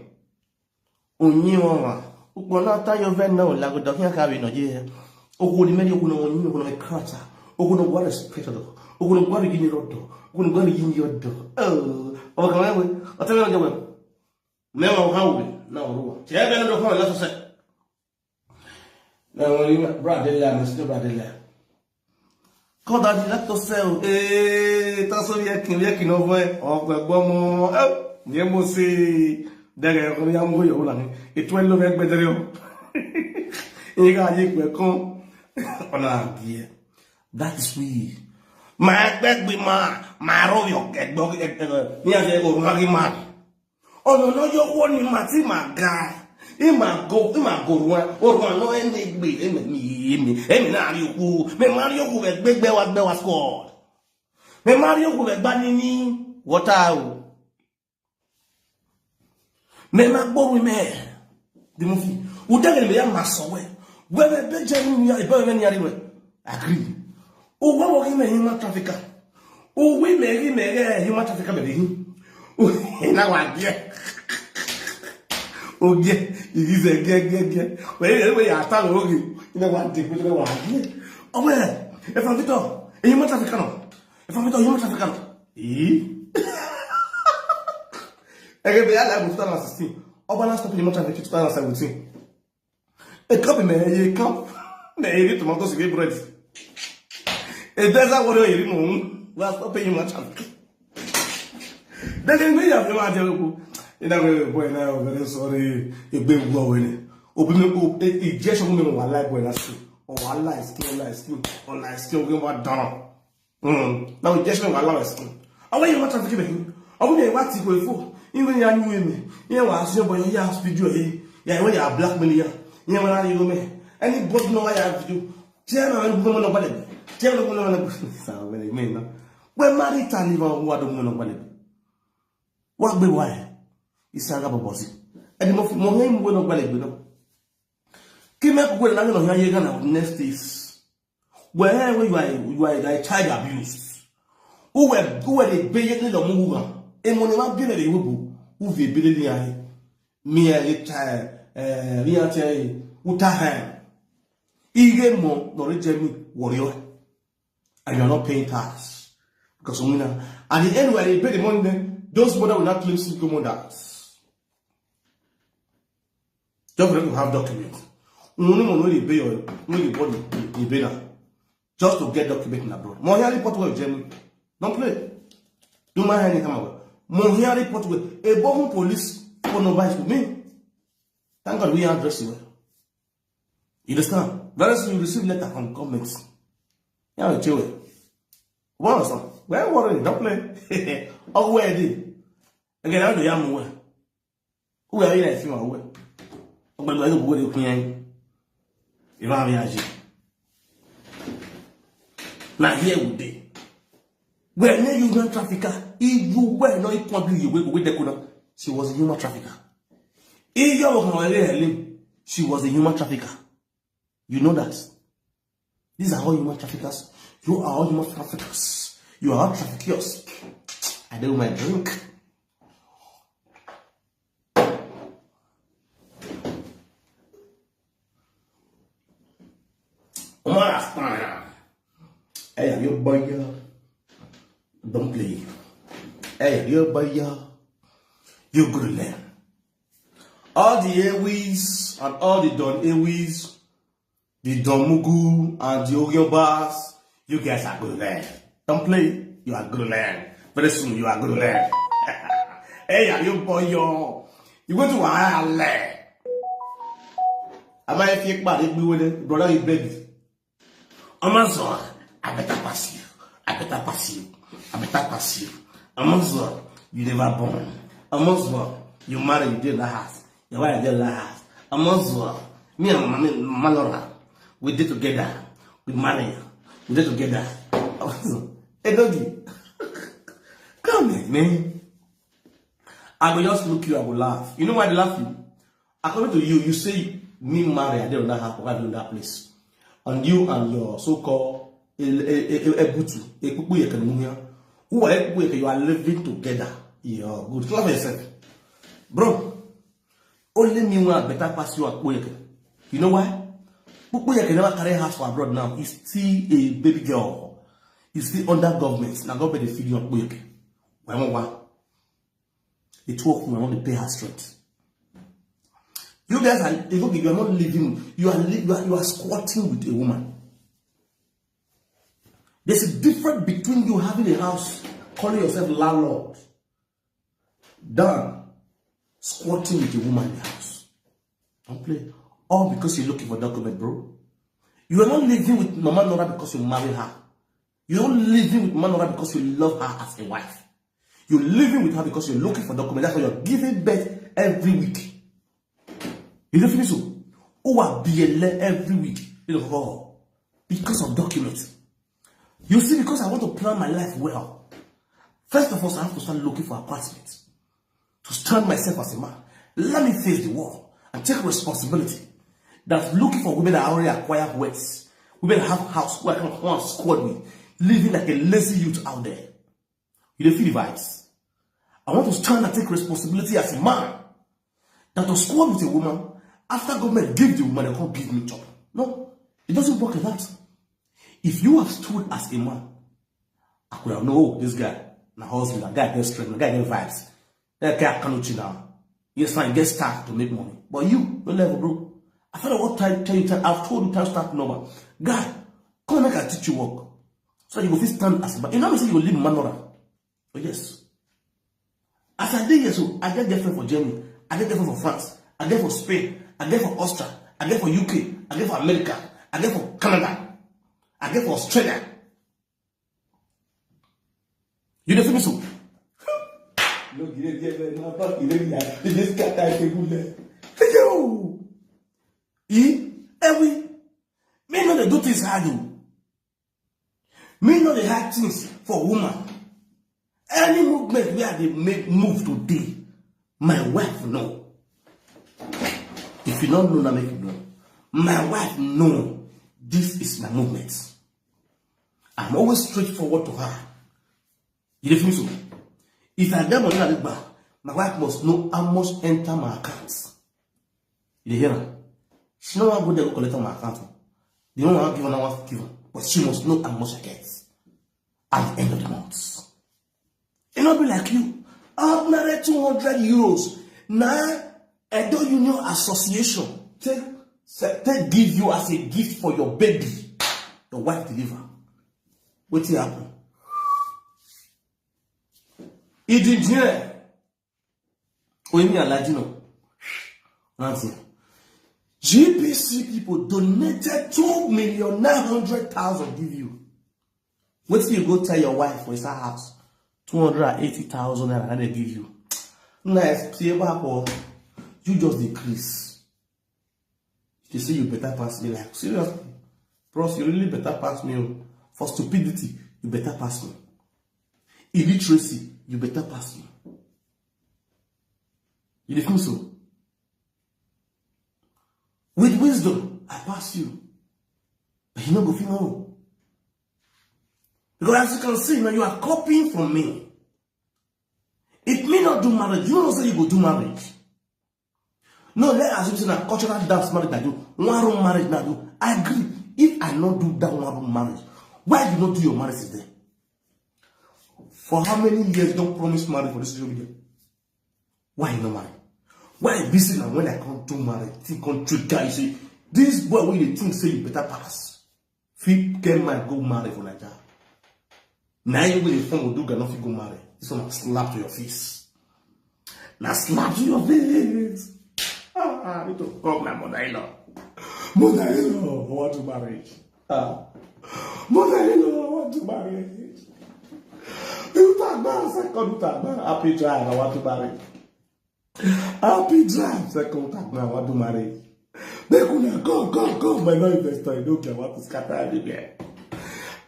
Onyin won wa. Upo na ta yo ven na o la go do kin ka we no je. Ogun ni meri eku no mo yin ko no me krata. Ogun no what respect do. Ogun no what gini rodo. Ogun no what gini yodo. Oh, o kan we. O te me no je we. Me wa ha we na o ro. Che be no do ko la so se. Na o ni brother la me still brother la. Ko da di la to se o. Ta so ye kin no vo e. O gbegbo mo. Ye mo se dere ko ya mo yo la ni. Eto en lo me gbedere o. E ga ye pe kon. Ona die. That is we. My back be my royal get dog near the Oragi man. Oh no, you want him, my guy. He might go one or one no any big me Mario who me Mario who big bear was scored. Me Mario who banning what I me not go with me. The movie would tell me a mass away. Whether Benjamin agree. Oh, what was he human trafficker? Oh, we may human trafficker, baby. Oh, now I get. Oh, yeah, it is a get. Well, anyway, I thought, okay, you know what, take with the one. Oh, well, if I'm Victor, a human trafficker. If I'm Victor, human trafficker. Eh? I get the other 2016. Oh, but last time human trafficker 2017. A copy, may you come? May you tomatoes to get bread. It doesn't worry you. Well, stop paying much. Then we have no idea. In a boy now, very sorry. A big blow in it. Open it, just a woman while I when I see. Or while I skin, or I still give what done. Now, just while I skin. I want you much of giving. I will be what you go for. Even young women. You was your boy, you have speed you. Yeah, when you are black million. You know, I you me. Any book know I have you. Tell me, woman of it. Tell the woman of it. When married, I live on what the woman of it. What be why? It's a rubber bossy. And the more name will not valid with them. Came up with another of your gun of next is wherever you are like child abuse. Who were the baby little mover? And when you are getting a woo, who be building me a child, Riate, Utahan. Even more, Norwegian warrior. And you're not paying tax. Because at the end, when they pay the money, then those mothers will not claim single mothers. Just for them to have documents. Only pay your body in Bena. Just to get documents in abroad. Monhiari Portugal, Germany. Don't play. Don't mind any come away. Monhiari Portugal. A bomb police for no vice with me. Thank God we address you. You understand? Very soon you receive letter from comments. Yeah, chill. One or some. Well, worry, don't play. Oh, where did? Again, I do yam away. Who are you? I feel away. But I don't go to Queen. If I have now, here would be. Where no human trafficker, if you were not probably with the Kuna, she was a human trafficker. If you were she was a human trafficker. You know that. These are all human traffickers. You are all human traffickers. You are all traffickers. I do my drink. Hey, you boy, don't play. Hey, you boy, you good learn. All the Airways and all the Don Airways, the Don Mugu and the Ogiobas, you guys are good learn. Don't play, you are good learn. Very soon you are good learn. Hey, you boy, you going to Ireland. Am I a fake bad? Brother, you baby. Amazon, I better pass you. I better pass you. I better pass you. Amazon, you never born. Amazon, you marry, you did the house. Your wife did the house. Amazon, me and Malora, we did together. We marry. We did together. Hey, doggy. Come here, man. I will just look you, I will laugh. You know why they laugh you? According to you, you say me marry, I did on that house, I did on that place. And you and your so-called Ebutu, who are you are living together. You're good. Clap yourself. Bro, only me want better pass you at Kuyeke. You know why? Kuyeke never carry house for abroad now. He's still a baby girl. He's still under government. Now government is feeding on Kuyeke. Why won't it work when I want to pay her straight? You guys are, you are not living, you are squatting with a woman. There's a difference between you having a house, calling yourself landlord, than squatting with a woman in the house. Don't play. All because you're looking for document, bro. You are not living with Mama Nora because you married her. You're not living with Mama Nora because you love her as a wife. You're living with her because you're looking for document. That's why you're giving birth every week. You don't feel so? Oh, I be every week. You know, because of documents. You see, because I want to plan my life well. First of all, I have to start looking for apartments. To stand myself as a man. Let me face the world and take responsibility. That's looking for women that already acquire wealth. Women that have a house who I can go and squad with. Living like a lazy youth out there. You don't feel the vibes? I want to stand and take responsibility as a man. That to squad with a woman. After government give the woman, they can't give me job. No, it doesn't work like that. If you have stood as a man, I could have known this guy, my husband, that guy gets strength, that guy gets vibes. That guy cannot chill down. Yes, fine, get started to make money. But you, no level, bro. I thought what time tell you time, I've told you time start number. Guy, come and make I teach you work. So you go fit stand as a man. You know me say you will leave Manora. Oh yes. As I did here, so I get girlfriend for Germany, I get girlfriend for France, I get for Spain. I get for Austria, I get for UK, I get for America, I get for Canada, I get for Australia. You don't feel me so? Look, you didn't me know they do things hard. Me know they hard things for woman. Any movement where they make move today, my wife know. If you don't know, now make it know. My wife know this is my movement. I'm always straightforward to her. You feel me so? If I get money at the bar, my wife must know how much enter my account. You hear her? She don't want to go there to collect on my account. They don't want to give her what to give her. But she must know how much I get at the end of the month. It not be like you. Ordinary 200 euros. Now, Edo Union Association take give you as a gift for your baby. Your wife deliver. What will happen? It is here. Oimi Aladino. Nancy. GPC people donated 2,900,000 give you. What till you go tell your wife for his house? 280,000 and they give you. Nice. See about you just decrease. You say you better pass me. Like, seriously. Bros, you really better pass me. For stupidity, you better pass me. Illiteracy, you better pass me. You think so? With wisdom, I pass you. But you don't go feel no. Because as you can see, now you are copying from me. It may not do marriage. You don't say you go do marriage. No, let us use a cultural dance marriage that do. One room marriage that do. I agree. If I not do that one room marriage, why do you not do your marriage today? For how many years you don't promise marriage for this social media? Why you not marry? Why you busy now when I can't do marriage? Think on trick guy, you say, this boy when you think say you better pass. Fit get my go marry for Nigeria. Now you will phone will do cannot go marry. This one slap to your face. Now slap to your face. I need to call my mother-in-law. Mother-in-law, I want to marry. Mother-in-law, I want to marry. Second time, happy drive, I want to marry. Happy drive, second time, I want to marry. They could go, my no investor, I don't care what to scatter again.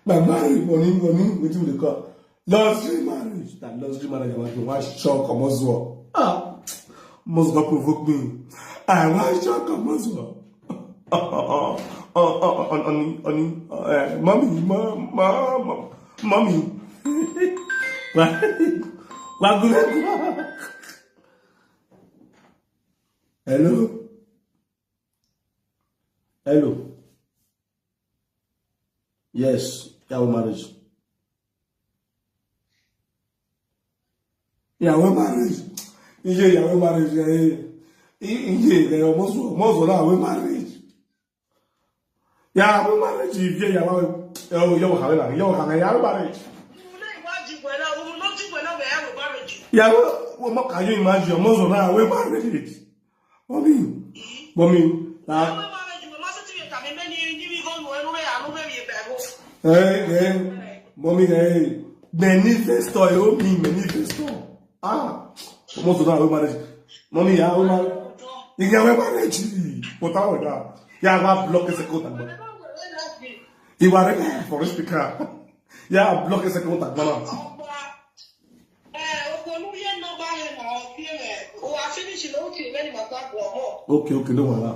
My marriage, money, what do they call? Luxury marriage. That luxury marriage, I want to watch shock or must not provoke me. I want shock or must mommy. Hello. Yes, Yahweh marriage. Yahweh marriage. Yahweh marriage. Almost Yahweh marriage. Yahweh marriage. Yahweh marriage. Yahweh, what can you imagine? Almost Yahweh marriage. Mommy. Hey, mommy, hey, manifesto, manifesto. Almost Yahweh marriage. Mommy, Yahweh marriage. Yahweh marriage. What are that? Yahweh block a second. You are ready for a speaker. Yeah, block a second. Okay, don't worry.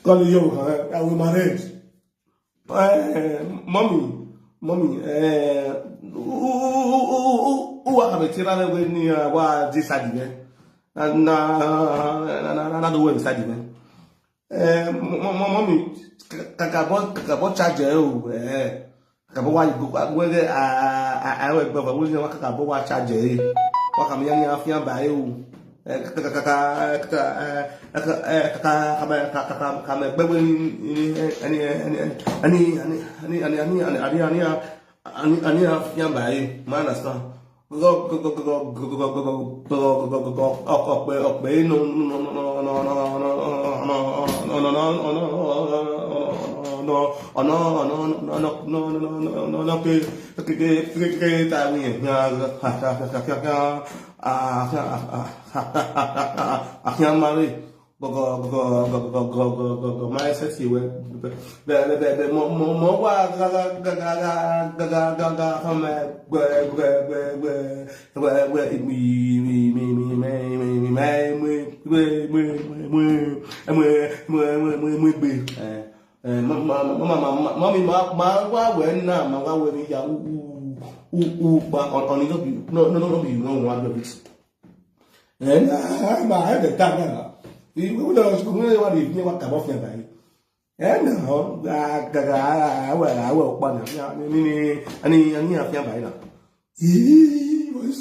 Call you, I will marriage. Mommy, who are the children when you are deciding? And another way deciding. Mommy, Kakabo charger, Kakabo, whether I will go with your Kakabo charger. What am I young by you? I can't marry. Go, my sexy way. The more mommy, and I had the time. We would have what if you want to come off your body. And now, I will one of any of your body. He was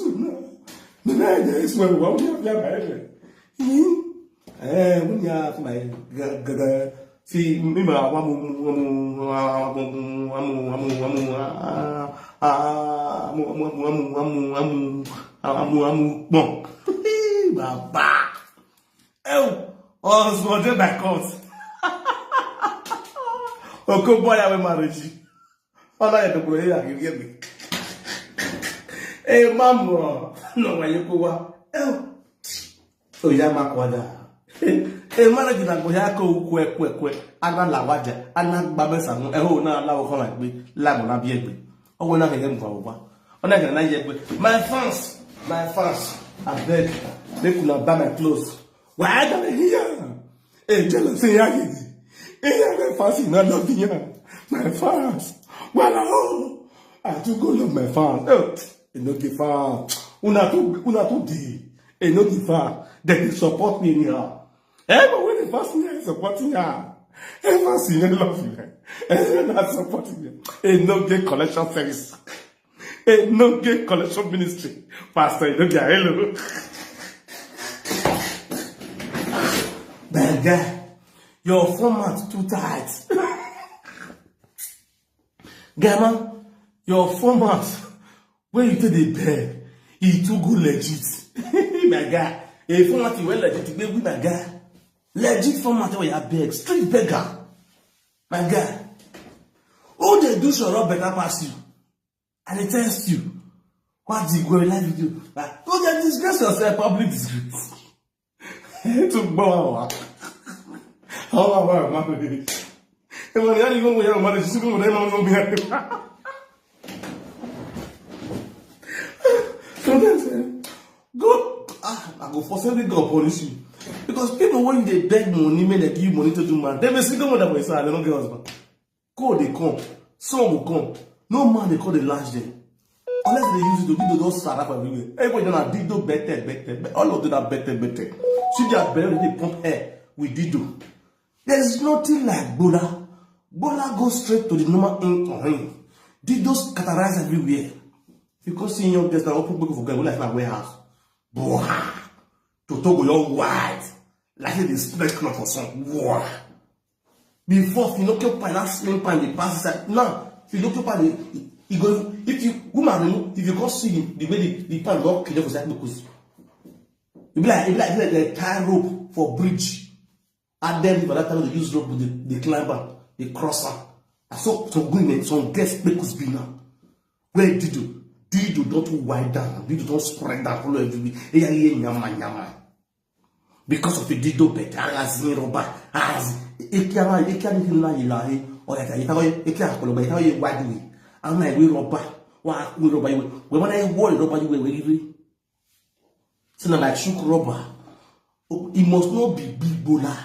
the night is when we won't have your body. And when you have my see me, Baba. Oh, swallowed by court. Oh, good boy, I will marry you. Oh, I don't believe I can get me. Hey, Mamma, no, why you go? Oh, Yama Quada. Hey, managing a Goyako, quick, and not Lavaja, and not Babasam, and who now allow for like me, Lamona Biebe. Oh, we're not again for over. Oh, I can yet with my fans, I beg, they could not buy my clothes. Why are they here? A jealousy, I fancy not loving you. My fans. Well, I do go love my fans. Oh, and not the fans. Una to D. And not the fans. They support me here. Everyone is fasting and supporting her. Everyone seen and loving her. And not supporting her. And no gay collection service. And no gay collection ministry. Pastor, you don't get hello. Bad guy, your format too tight. Gamma, your format, where you take the bed, he too good legit. My guy, a format you well legit, with my guy. Legit format where you beg, street beggar. My guy. Who they do show up better pass you? And they test you. What do you go in live video? Like, go get disgrace yourself, public disgrace. To bow. How about my baby? And when you're going with your mother, she's going with them on behind him. So then, go. I go for something, go punish you. Because people, when they beg money, when they give money to do man, they may see them with that way, so they don't get husband. Go, they come. Some will come. No man, they call the lash them. Unless they use it to do those sarap everywhere. Everybody don't have Dido, better. All of them are better. See, they are better, they pump hair with Dido. There's nothing like Bola. Bola goes straight to the normal ink on him. Dido's categorize everywhere. If you can see your guests that open book for girl, like my warehouse. Boah. To Togo, you're white. Like this spread cloth or something. Wow. Before, if you look up by that slim pan, the pass side. Now, if you look up by he go, if you, woman, if you can't see him, the way the pan go kill for that because it be like the tie rope for bridge. And then by that time they use rope with the climber, the crosser. I saw some women, some guests because be now. Where Dido don't wide down, Dido don't spread that all everywhere. Nyama. Because of the Dido better, as in Roba, as Ekiama Ilahi, or Ekia Wadi. I'm like, we Roba, what we Roba, when I worry Roba, you were so now like shook Roba. It must not be big Bola.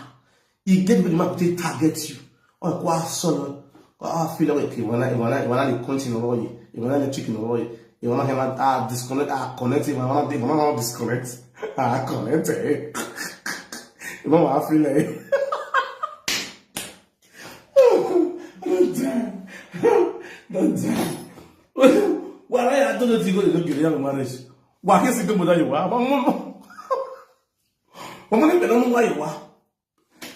He get with him to target you. Or quite solo. I feel like when I continue roy, when I chicken roy, you want to have disconnect, connect, if I want to disconnect, connect. You know what I feel like? Don't die. Well, I don't know if you go to look at young marriage. Why is it good that you are? I'm going to know why you are.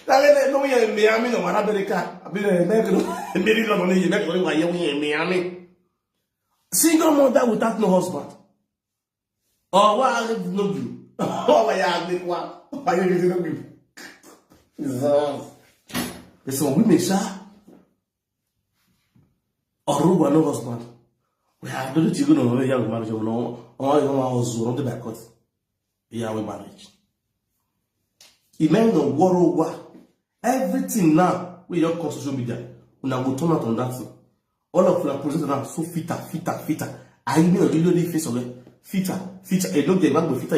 I know you're in Miami or America. I've been a very long way. Why you're in Miami. Single mother without no husband. Oh, why I live no you? Oh, why I live one? Why you live no you? There's some women, sir. Or Ruba no husband. We have to do no young marriage. No, all your house on the back of we marriage. It meant no war over everything now. We don't call social media. We now go turn out on that thing. All of them present now so fitter. I mean a really face of it. Fitter. A look the man with fitter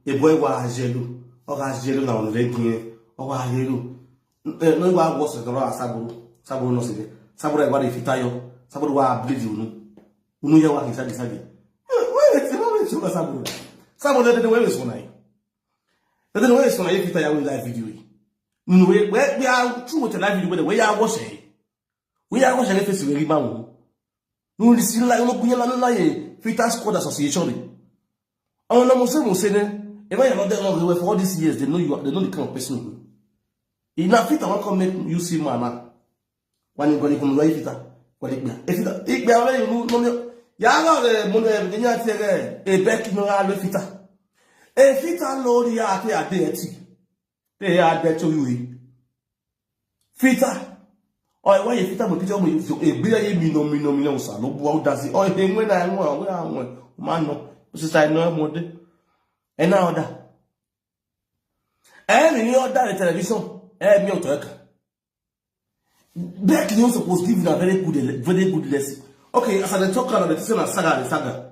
a boy was jello. Or has jello now on the red or yellow. No one was the raw Sabu no city. Sabu what if you tire, Sabu wa bleed you. Unuya wa inside. Where is the Sabu? Sabu let the way is one eye. Let the way is one eye if you tire with live video. We are true with the live video where you are watching. We are watching a festival rebound. No, this is like no Kuya Fitter Squad Association. Oh, no, Muslim saying, if I am not there for all these years, they know the kind of person. In a fit, I want to make you see man. When you go to the Fitter, what if you are no, Yaga, the Munde, a back no other Fitter. A Fitter Lord, they are deity. They are there to you. Fitter. Or why if you tell me a billion no son, no boy does it. Or when I want, man, no, just I know more. And now that. And in your television, me on talk. Black news was giving a very good lesson. Okay, as I talk about the saga.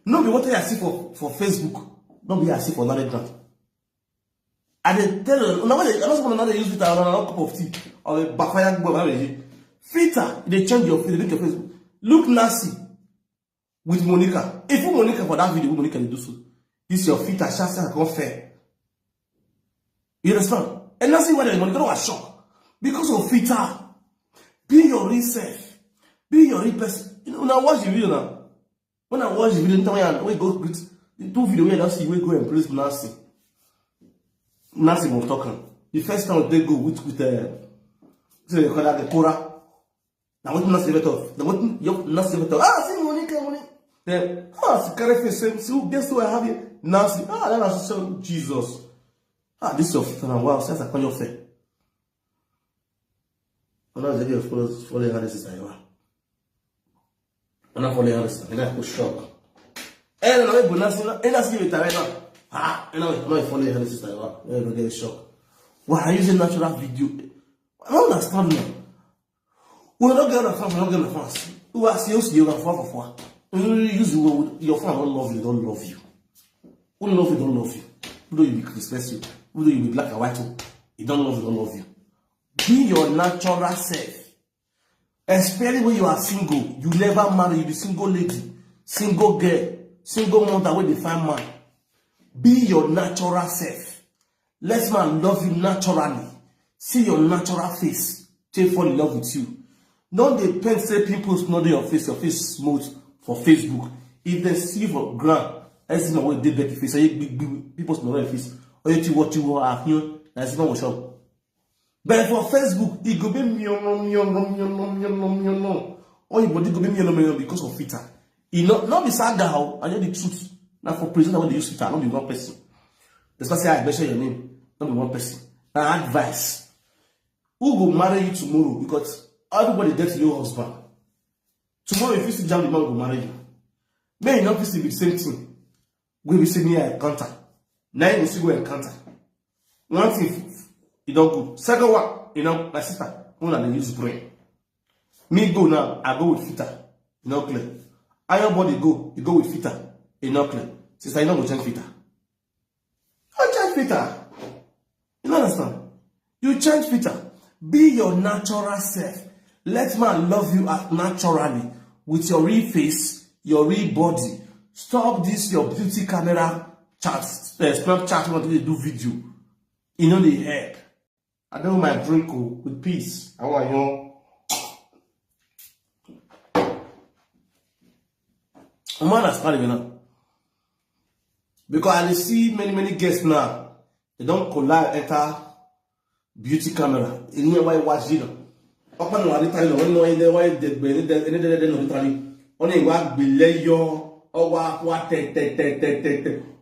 No, be what I see for Facebook. No, be I see for another grant. And they tell you, now I don't want to use it around a cup of tea or a backfire boy. Fitter, they change your face, they make your face. Look nasty with Monica. If you Monica for that video, Monica will do so. This is your Fitter, chance and come fair. You understand? And that's why Monica was shocked. Because of Fitter. Be your real self. Be your real person. You know, when I watch the video now, when I watch the video, we go with the two videos where that's we go and praise Nancy. Nancy was talking. The first time they go with so they call that the Cora. Now what Nancy better? Nancy better. See Monica. Then, see Careful same. See who guess who I have here? Nancy. That's so Jesus. Ah, this is your filter now. Wow, since I call your fair. I'm not going to follow how this is. I'm not following how this is. I'm going to shock. Eh, no, I'm not seeing it right now. Ah, I'm not following how this is. I'm going to get shocked. Why are you using natural video? I don't understand now. We're not getting a fan, we're not getting a fans. Who are serious, you're a fan for. You use your fan, don't love you, don't love you. Who love you, don't love you. Who do you be expensive? Who do you be black and white? You don't love you, don't love you. Be your natural self. Especially when you are single. You never marry, you be single lady, single girl, single mother where they find man. Be your natural self. Let man love you naturally. See your natural face. They fall in love with you. Don't depend say people know your face smooth for Facebook. If they see you for ground, I see my way they dirty face. People know your face. Or you what you are here, that's not what's up. But for Facebook, it go be or your body go be because of filter. You know, not be sad now, I know the truth. Now for prison, when they use filter, not be one person. That's why I say I mention your name, not be one person. Now advice. Who go marry you tomorrow? Because everybody gets your husband. Tomorrow, if you see jam the man will marry you. May you not be the same thing. We will see me encounter. Now you see go encounter. One thing, you don't go. Second one, you know, my sister, one of them use brain. Me go now, I go with filter. You know clear. Iron body go, you go with filter. You know clear. Sister, you know go change filter. I change filter. You know understand? You change filter. Be your natural self. Let man love you naturally with your real face, your real body. Stop this your beauty camera chat, Snapchat when they do video. You know the help. I do my drink with peace. I want you. I'm not as now. Because I see many guests now. They don't collide enter beauty camera. You know why watch it? Open no Italy no no ide why de no Italy. Oni wa gbele yo o wa te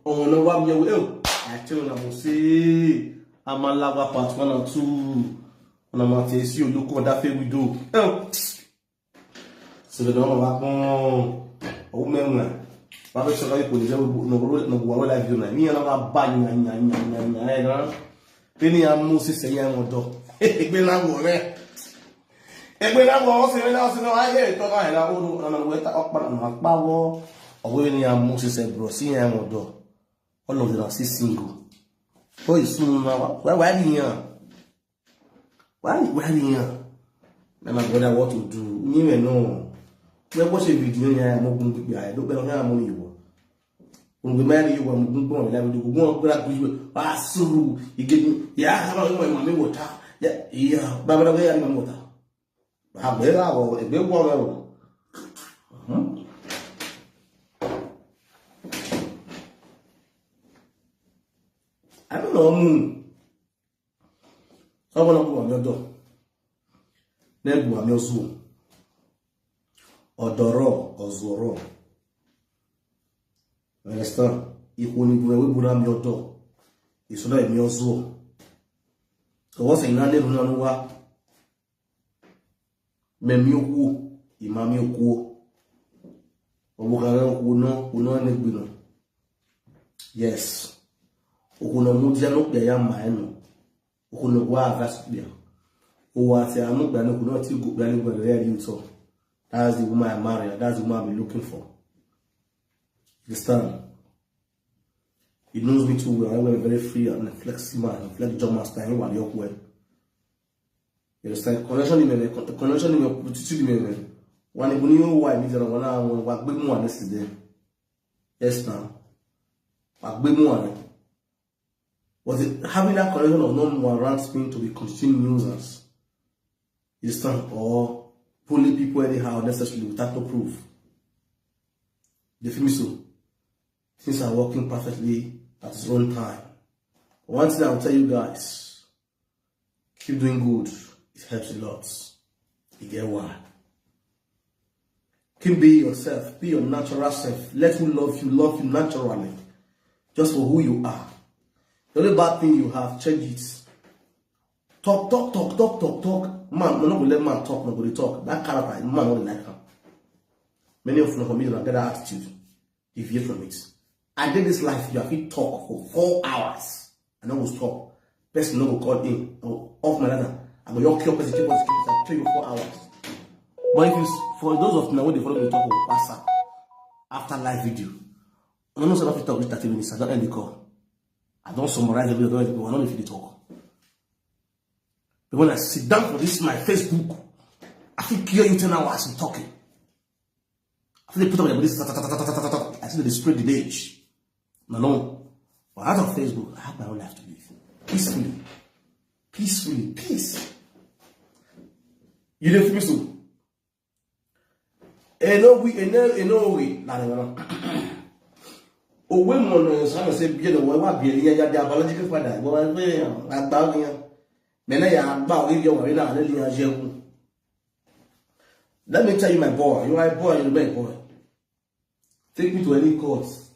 on no wa mi o I tell na mo say amalawa part 1 and 2 on ma te si oloko da fe we do. So the no wa kon o menwa. Ba be so ko ni je no wa live video na mi na wa ba nya na Peni amu si se yan odo. Egbe la wo re. Egbe la wo se na aye to ka la oru na we ta opa na pa wo. Owo ni amu si se bro si yan odo. All of them are single. Oh isun na why ni yan? Why ni yan? Na my brother what to do? Ni me no. We watch a video yan mo gun pipi aye do pe no yan mo ni wo. When we marry you, when we go on the level, we go on you. So you give me, yeah, how about my water? Yeah, Baba, I am my water. How better or a big water? I don't know. Someone will go on your door. Then go on your zoo. Or Doro or Zoro. Understand? Ikuni buwe bura mi odo. Isoda emi ozo. So what's in nane runanuwa? Memi oku, imami oku. Obukare uno negbino. Yes. Okuno mudia no pe ya ma enu. Okuno wa avasbia. Owa se anu gba no kuno ti go gba ni gba re you so. That's the woman I marry. That's the woman I'm looking for. Understand? He knows me too well. I'm very free and flexible and flexible job master. I know your way. You understand? Connection in me, connection in your attitude in me. When you know why me, one work big more yesterday. Yes, now. Work big more. Was it having that connection of no more warrants me to be consuming users? You understand? Or pulling people anyhow necessarily without no proof. You feel me so? Things are working perfectly at its own time. One thing I will tell you guys, keep doing good. It helps a lot. You get why? Keep being yourself. Be your natural self. Let me love you naturally. Just for who you are. The only bad thing you have, change it. Talk. Man, we're not gonna let man talk, not gonna talk. That character, man, not like her. Many of them from me don't get that attitude. Deviate from it. I did this life, you have to talk for 4 hours. And I will stop. Person no go call in. I will off my ladder. I will yoke your person, 3 or 4 hours. But if you, for those of now when they follow me talk on WhatsApp after live video, I don't know if I talk with 30 minutes, I don't end the call. I don't summarize the video, I don't know if they talk. But when I sit down for this my Facebook, I feel clear you 10 hours in talking. I feel they put up this, I see they spread the age. No. But out of Facebook, I have my own life to live. Peacefully. Peace. You didn't feel so. No way. Oh, women, some say, be the way, be a biological father. Well, I'm about you. Menaya, about you, and I let me tell you, my boy, you are a boy, you're my boy. Take me to any course.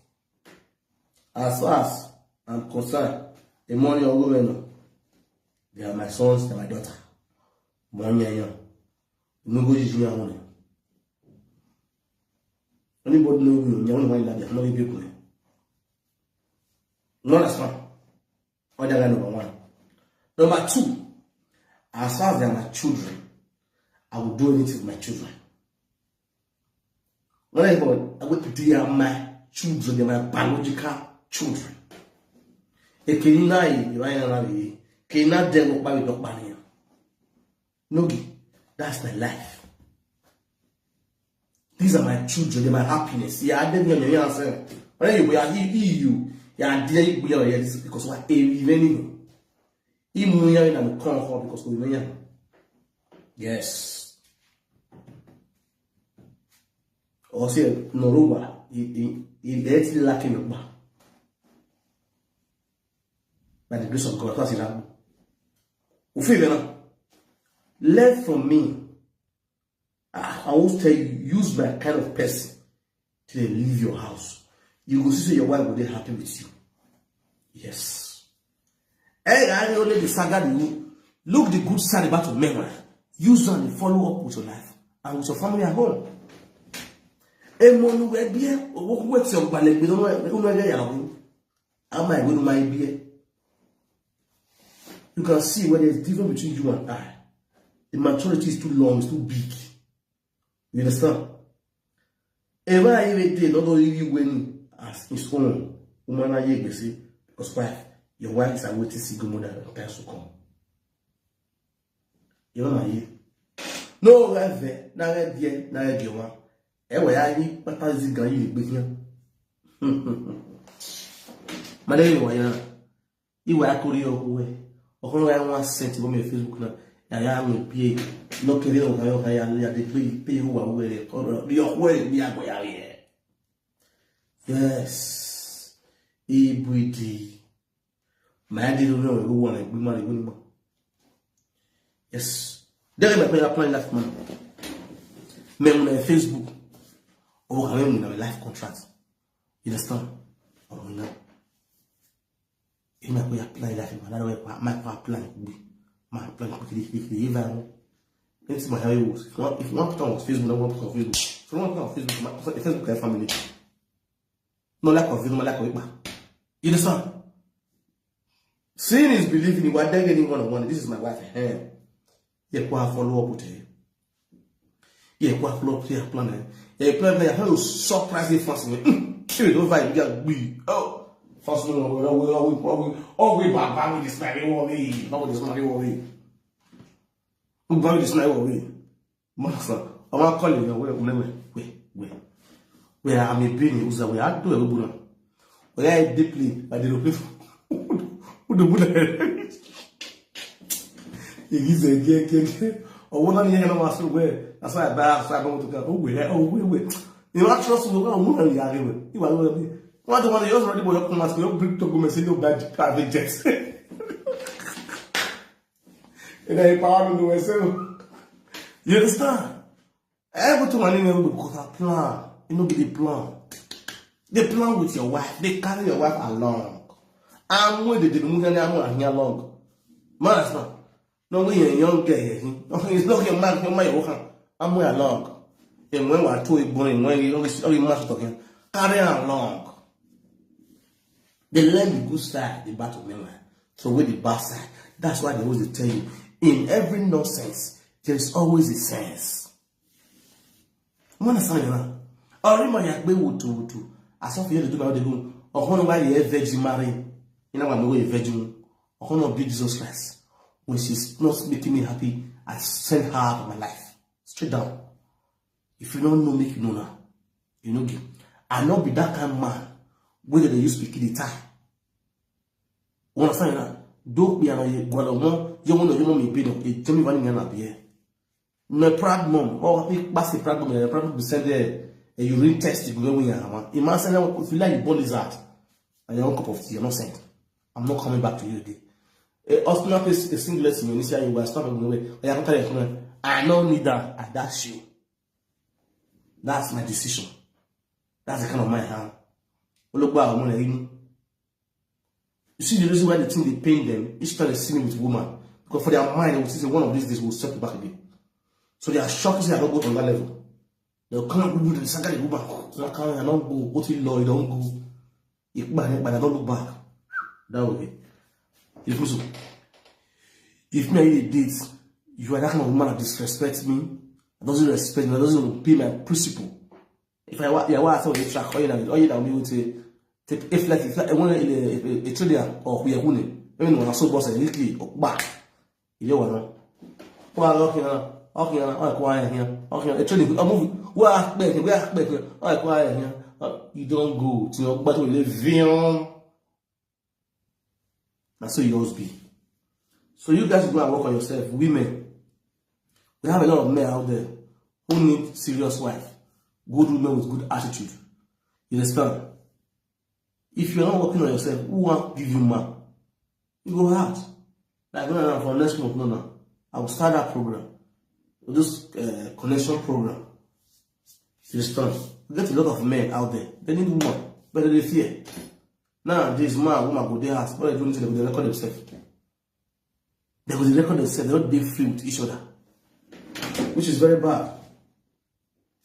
As far as I'm concerned, the money or women, they are my sons and my daughter. Money, no go use your money. Anybody know you, you only want that, no people. No, that's one. Other than number 1. Number 2, as far as they are my children, I will do anything with my children. When I go to they are my children, they are my biological children. E kenina you are na be. Kenina dem go with Okpaniya. Nogi, that's my life. These are my children, they're my happiness. Yeah, them you answer. When you are you, yeah, dear you are because what even you are in the corner because we are. Yes. Or say Noruba, he actually lacking of back. By the grace of God, that's it. Learn from me. I always tell you, use my kind of person till they leave your house. You will see your wife will be happy with you. Yes. And I only the saga you look the good side about your memory. Use them and follow up with your life and with your family at home. You can see where there's difference between you and I. The maturity is too long, it's too big. You understand? Ever I even did not only when as his own woman I because wife, your wife is waiting to see good mother that to come. You know my no rêve, na rêve, na rêve one. Ewe ya ni pata ziga yi gbe yan. Male yo ya. Iwe akori owo e. Okoro ya won sent bo me Facebook na. Ya me pie. No kere o kayo kaya ya de pe wa we ko yo we bi agbo ya ye. Yes. Ibudi. My did know who want to be money winning. Yes. There is my plan last month. Me on Facebook. Or I am in a life contract. You understand? Or not? If I apply life in another way, my plan will be my plan quickly. Even it's my how it was. If you want to put on Facebook, I want to put on Facebook. If you want to put on Facebook, Facebook is family. No lack of video, lack of it. You understand? Seeing is believing in what they're getting one-on-one. This is my wife. Yeah, follow up with her. Yeah, follow up with her plan. Yeah, plan. I have surprise the first one. Don't fight. Oh, first one. We back with this man. Not with this man. We back with this man. Master, I want to call you. Wait. Where I'm a baby. Who's away? I do a good. Where I deeply. I did a the Buddha. He gives a cake. Or one of the other master where that's why I buy so I go to go. Oh, wait. You not trust me. I'm not really arguing. You are what the one you already bought up mask. You bring to go and see no bad private jets. And I power to myself. You understand? Every time I need because I plan. You know, the plan. They plan with your wife. They carry your wife along. I'm with the movie and here long. Man's not. No, we ain't young gay. He's looking back from my work. I'm way along. And when we're too born, when you always must talking, carry along. They learn the good side, the battle memory. So with the bad side. That's why they always tell you. In every nonsense, there is always a sense. You understand, you know? I remember you be wutu. I saw you do now they go. Or one why you virgin marry. You know I'm a virgin. Or one of Jesus Christ. When she's not making me happy, I send her out of my life. Straight down. If you don't know, make you know now. You know, I not be that kind of man where they use to kill the time. You understand that? Don't be an you want to me be no. Tell me what you're gonna be. My proud mom, or pass the proud mom, and probably send there a urine test to go when you are. Imagine if you like the ball is out and your own cup of tea, you're not sent. I'm not coming back to you today. Austin plays a singlet in Indonesia, you will stop and go away. I don't need that. I dash you. That's my decision. That's the kind of my hand. Look back, you see the reason why they think they pain them each time they see me with woman. Because for their mind, they will say one of these days will settle back again. So they are shocked to say I don't go to that level. They'll come up with the second woman. So I can't, I don't go. Go to law, you don't go. But I don't look back. That will be. If me did, you are that kind of woman that disrespects me, that doesn't respect me, that doesn't pay my principle. If I want to track all you that will say, if like one a trader or we are winning, even when I saw boss and weekly back, you know, well, okay, I quiet here, okay, a trading, I'm moving, well, I quiet here, you don't go to your battle with the that's so you always be. So you guys go and work on yourself, women. We have a lot of men out there who need serious wife, good women with good attitude. You understand? If you're not working on yourself, who won't give you man? You go hard. Like no, for next month, no. I will start that program. This connection program. You understand? You get a lot of men out there. They need woman, but they fear. Now this man, woman go their house, what they do is they will record themselves. They will record themselves, they don't be free with each other. Which is very bad.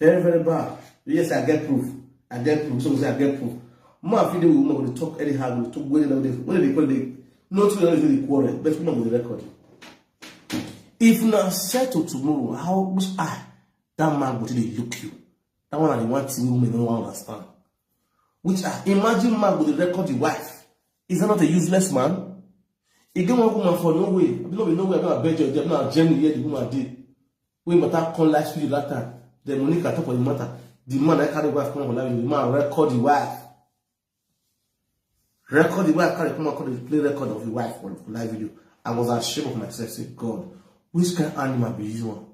Very, very bad. Yes, I get proof. Someone say I get proof. More video woman will talk anyhow, will talk when they call it, not to really quarrel, but woman will record. If not settle tomorrow, how much that man will really look you. That one are the one thing women don't understand. Which imagine man will record the wife. Is that not a useless man? He get one woman for no way. I don't know where I bet you. I'm not Jenny here. The woman did. We matter come last video that time. The Monica talk on the matter. The man that carry wife come on live. The man record the wife. Record the wife. Carry come on play record of the wife for live video. I was ashamed of myself. Say God, which kind of animal be this one?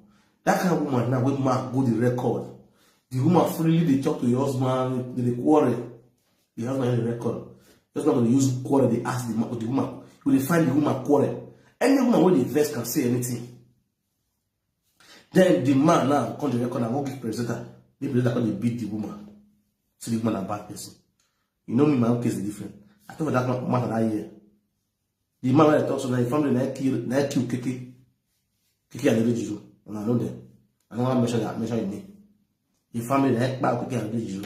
That kind of woman now when man go the record. The woman freely they talk to your husband. They quarrel. The husband the record. Just not going to use quarrel. They ask the woman. You will find the woman quarrel. Any woman when the verse can say anything. Then the man now come to the record and won't give presenter. The presenter can beat the woman. So the woman a bad person. You know me, my own case is different. I thought that matter that year. The man when I talk so that the family na kill Kiki. Kiki and the Jew. And I know them. I don't want to mention your name. The family na Kiki and the Jew.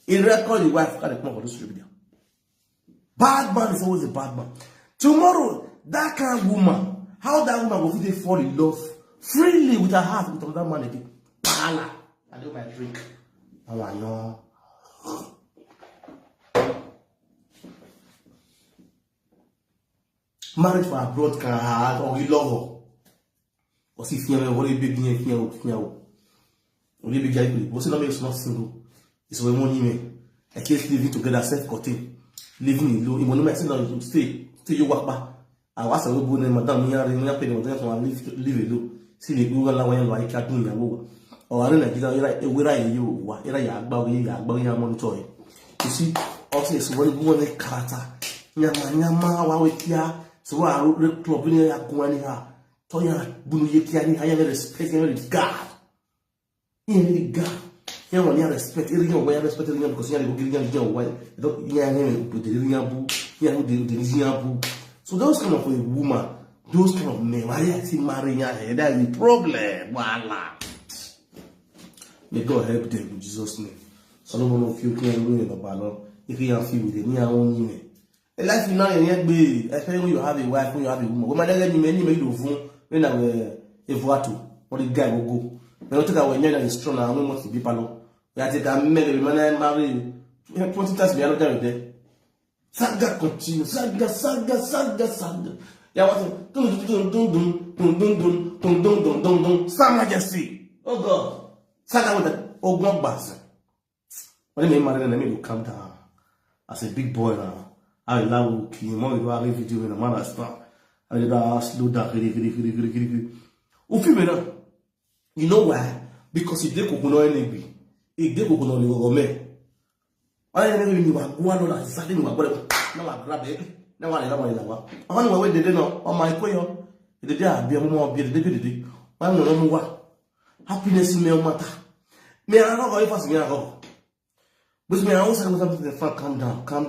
He record the wife can come for this video. Bad man is always a bad man. Tomorrow, that kind of woman, how that woman will really fall in love freely with her heart with another man again. Pala. I do my drink. Oh, I know. Marriage for abroad can have or you love her. Or see, if you're very big, only big guy, what's not single? It's when one I can't living together, self-cutting, living alone. You want to stay you walk back. I was a good name, Madame Yari, pay the live alone. See the Google Lawan like cartoon Yago. Or I don't know, where are you? What are you monitor? You see, also, it's one woman character. Yama, with ya, so I wrote club in your Guania, Toya, Bunuki, I have respect every God. In God. here when you respect, you respect because you go give you why. So those kind of a woman, those kind of men, why are you marrying her? That's the problem. Voila. May God help them in Jesus' name. So no one of you can ruin the battle if you are filled with the near own. A life now yet be, especially when you have a wife, when you have a woman. When my dad many made of phone, when I were a voatu, or the guy will go. When I took away near and strong, I don't want to be palo. I take a man and marry 20 times the other day. Saga continue, saga. Yeah, what? Some majesty. Oh God. Saga with that. Oh God, bass. When they married, and I mean, calm down. As a big boy now. I love you. More you are video in a man as well. I did slow down. You know why? Because if they could know anything, if they could know the woman. I never knew what one or something about no, I grab it. No one ever. I wonder where they didn't know on my prayer. The day I be a more be the deputy. I don't know what happiness may matter. May I not go if I see her. But may I also have something to front. Calm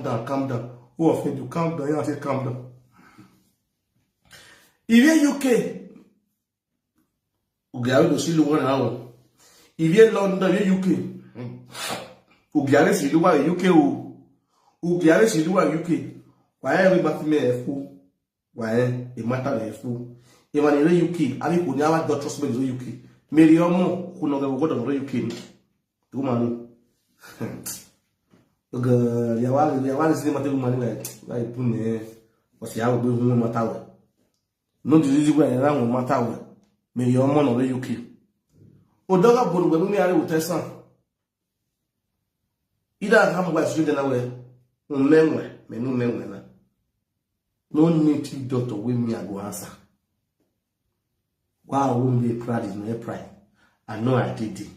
down. Who offend you? Calm down. I say calm down. If you're UK, Ugari to see the one hour. If you're London, you're UK. Ugari see the one UK. Ugari see the one UK. Why everybody may fool? Why a matter of fool? Even in the UK, I mean, never got trust me in the UK. Miriam, who never got on the UK. Two money. Yawa is the matter of money like Pune. Was Yawa doing Matawa? No disease way around Matawa. Miriam on the UK. Odoga Bun, when we are with her son. Either come west with away. No native doctor with me go answer. Wow, won't be proud is no pride. I know I did it.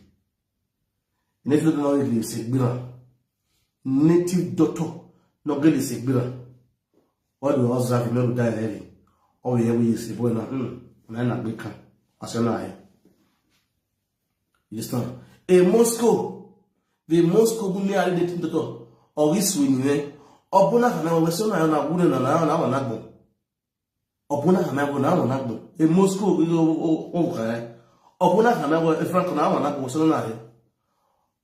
If you don't know it, it's a native doctor, no good is a bill. All the others have no die heavy. All the way is a boy, and I'm not big. As an eye. You understand? A Moscow, the Moscow who near the doctor, or this winning. Opuna kana wesona na gune na nagbo. Opuna kana go na nagbo. E Moscow o ka. Opuna kana go Frank na nagbo wesona na he.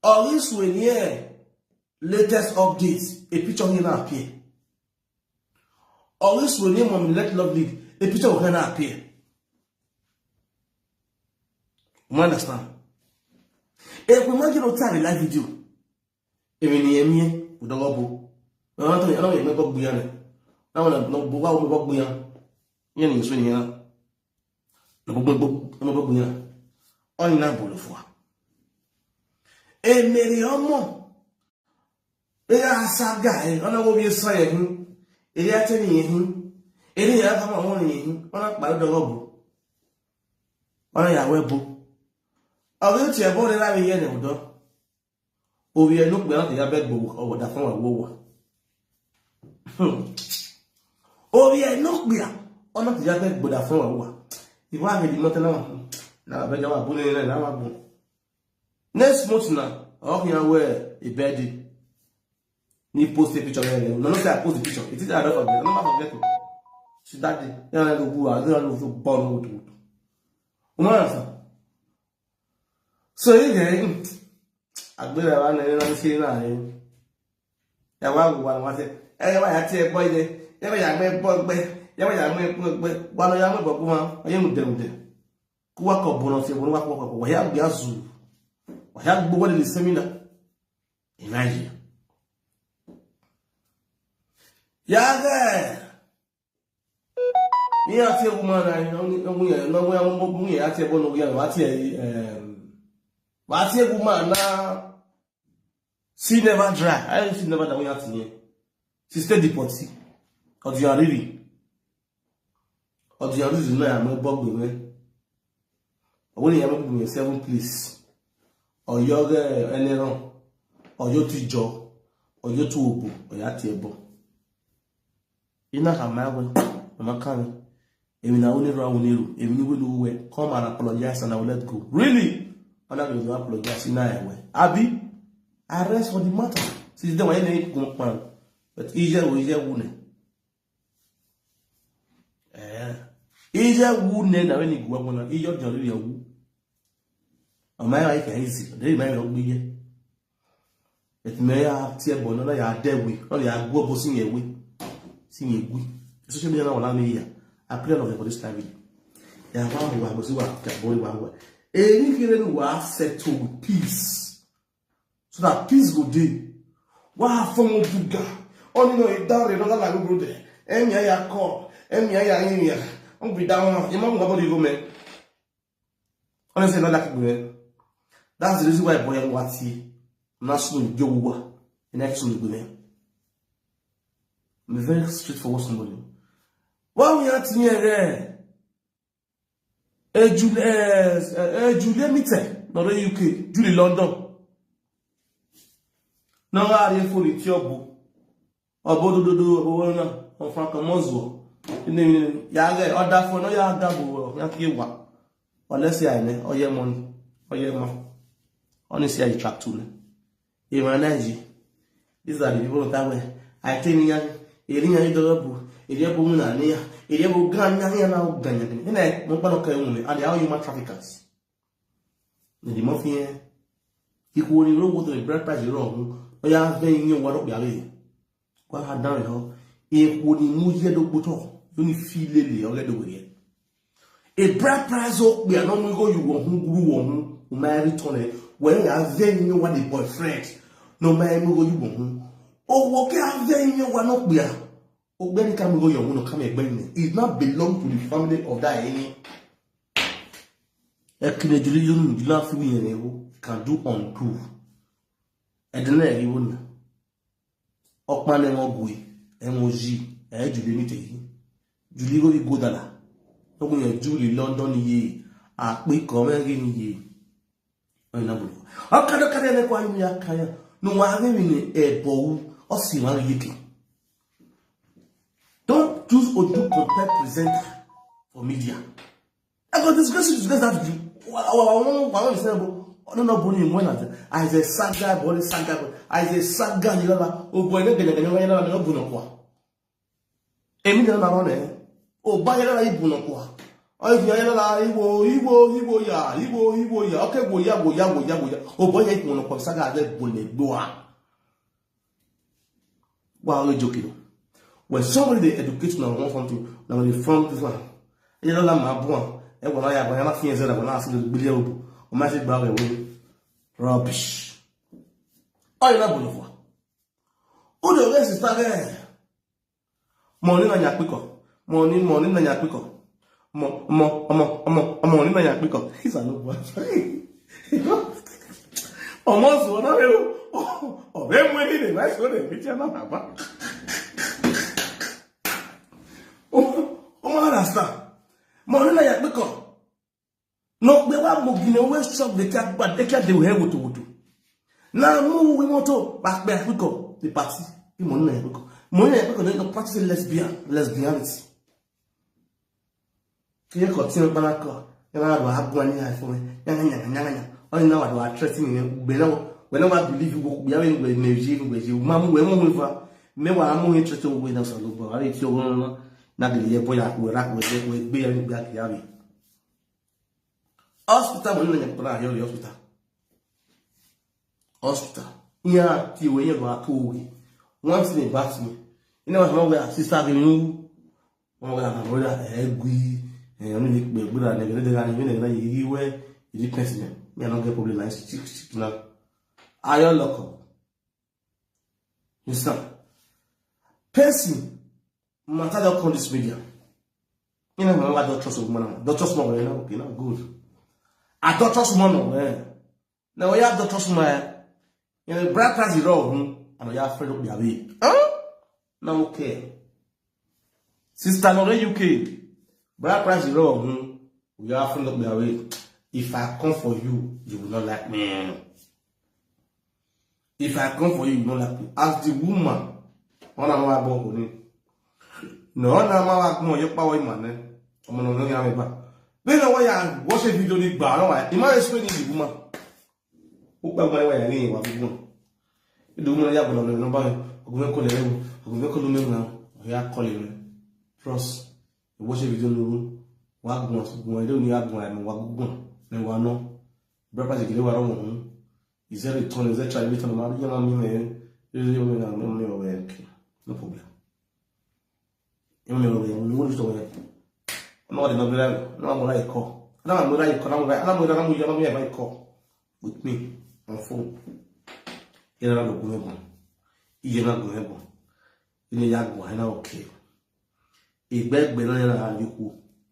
Always when here latest updates a picture here na appear. Always when here mom let love lead a picture will na appear. You understand? E ko ma giro tare live video. E me ni emi o dogo I don't know about Guyana. I want to know about Guyana. Yen is winning out. No book, Guyana. On that boulevard. A Miriam. They are sad guy. I don't know what you're saying. It is telling him. It is a come on him. On about the robo. On a web. I will tell you about the line here. Oh, we are not going to bed book over the phone. War. Oh, yeah, no, we are not the other but a phone. If I had not alone, now I bet you are pulling in an next month now, all here wear a bed. Need post a picture. No, not I post the picture. It is out of it. I'm not forgetting. She died. I don't know who I don't know born with. So, again, I better run and see now. I want to say. I tell boy, never young boy, never young one of young boy, I am them. Walk up bonus, you will walk up. We have Yazoo. We have board in the seminar. Imagine. Yaga. You are a woman, I know we are a woman. What's a woman now? See never dry. I don't see never that we have to. Sister deportee, or you are really, or you are really no, I'm not bug with me. When you are not with 7 please, or you're wrong, or you're too job, or you're too open, or you're table. You're not a man, I'm not coming. If you only wrong, if you will come and apologize and I will let go. Really? Ona go do apologize na ewe. Abi arrest for the matter. Since then, why you go pan? But easier wune. Easier wune na when you go on. Easier jolly you. O my life easy. They may not be here. It may have tear bone. No, you are dead week. No, you are go bossing a week. Sing a week. Social media now allow me here. I pray on for this time. Yeah, one who was boy one way. Any hearing was settled with peace. So that peace go day. Why from Buga? Only know it down, you don't like go there. Emia call, Emia, I'm be down, your mom nobody go man. Honestly, not like women. That's the reason why boy and what's he. National Jowa, and actually women. I'm very straightforward somebody. Why we are near Julie Mitte, not the UK, Julie London. No, I didn't fully tiobu. Or Bodo, or Frank Moswo. Yaga, or that for no Yagabu, Yakiwa. Or let's say I know, or your money, or your mom. Honestly, I track to me. Imanaji. These are the people that way. I tell you, Iria Dobu, Iria Bumuna, Iria Bugana, now Ganyan. And I no one and they are human traffickers. The mafia, he would roll with the bread price wrong. I have been in what we are. What had done it all? If would move here to put on, you feel lily or let the way. A bread price, we are not going to go. You want who grew married Tony when you are very new one a boyfriend. No man will go you want. Oh, what can very new one up there? Oh, when you come go, you want to come again. It not belong to the family of that any. A Canadian can do unprove. Edena eliwona okpane ngogwe emoji Julie Mitte Julie go igodala ogun ye Julie London ye ape komere ni ye ona bulu akado kade ne kwa yu ya kaya no wa we ni ebowu o si wa yeke. Don't choose Odu compare presenter for media. I got discuss that you one is no boni mo na I say saga body saga I say saga ni la o boy ne gele gele na no bu no kwa emi na ro ne o ba ye la ibu no kwa o fi ye la iwo ya okay go ya o boy ye ibu no kwa saga le bo le gbo a wa we joking when somebody they educate na one something na when they from this one ye la ma bo e go na ya bo ya na fi en zera go na ask the bilia obu o ma se gba we rubbish. Oh, you're not going for. Who the rest is there? Money na nyapiko. Money na nyapiko. Money na nyapiko. He's a no boy. Almost one of you. Oh, them money they nice so they picture na baba. Oh, understand. Money na nyapiko. No, they were moving away shop the cat, but they can't do here with you. Now, we want to back back we go the party. The money we go. Money we go practice lesbianity. Can you continue banako? You have one year for me. Yanga. Only now I was threatening you. Whenever I believe you will be having with Nigeria with you, Mamma, we won't move. Maybe I'm more interested with us a little bit. If you want not the year boy, I will rack with being black yavi. Hospital money na nyakura yo hospital yeah ti we go atowi once me back me you know how we sister be you mo ga na brother egui oni ni pe gbura ne gele ga ni na yiwe yi person me no get problem like stick na ayo loko you stop person matter that on this media you know how I don't trust woman don't trust woman okay now good I don't trust money. Now we have to trust money. You know, black class is wrong. And we have afraid of their way. Now okay. Sister, no UK. Black class is wrong. We are afraid of their way. If I come for you, you will not like me. If I come for you, you will not like me. As the woman, on a my boy. No, on a my boy, you power man. I'm not going to have it back. Then why I watch a video ni gba no why. Imagine explaining the woman. Ukba kwa ya ni wa gugun. Idu mo ya bono no ba ogun ko le rewo, ogun ko lu me na. Ya call him. Trust. Watch a video no wa gun, I don't need gun am wa gugun. Me wa no. Brother je gele wa ro mo. Is there return, is there try return ma bi na mi me. No problem. You know, you want to know. No, I don't know. No, I'm going to call. No, I'm going to call. I'm going to call with me on phone. You're not going to go. You're not going to go. You're not going to go. Okay. A bed banana, you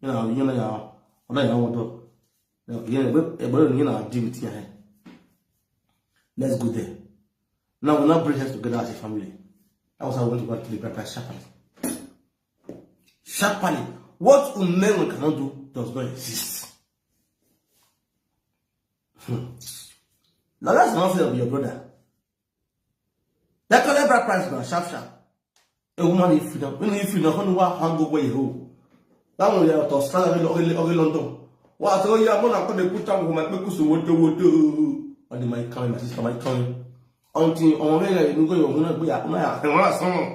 know, you know, what I want to. You know, deal with your head. Let's go there. Now we'll not bring us together as a family. That was how I want to go to the Bride Price sharply. Sharply. What Umengo cannot do does not exist. Now that's not fair of your brother. That kind of Bride Price is sharp. A woman is freedom. When you freedom, how do you hang over your home? That one you have to stand in London. What are you going to put on my people? What am I coming? My sister might come. Until you go,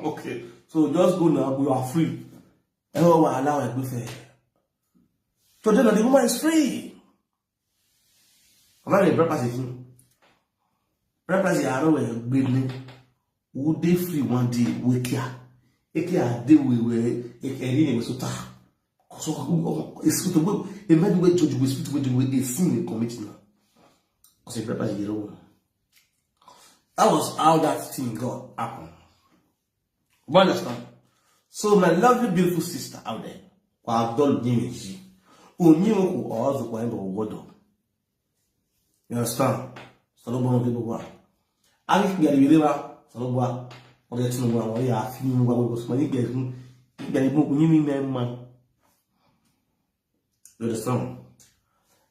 okay. So just go now, we are free. Oh, allow it buffet. So then the woman is free. I'm not a breakfast. Breakfast, I don't know, building. Would they free one day? We care. If you are there, we were a so tough. So it's suitable. A man will judge with suitable with a sin commitment. Because a breakfast is your own. That was how that thing got happened. You understand? So my lovely beautiful sister out there, who have done damage, who knew who also went over water. You understand? So no one people were. I think we are the river. So no one. Or the two one. We are feeling what was money getting. Get a book. You mean man? You understand?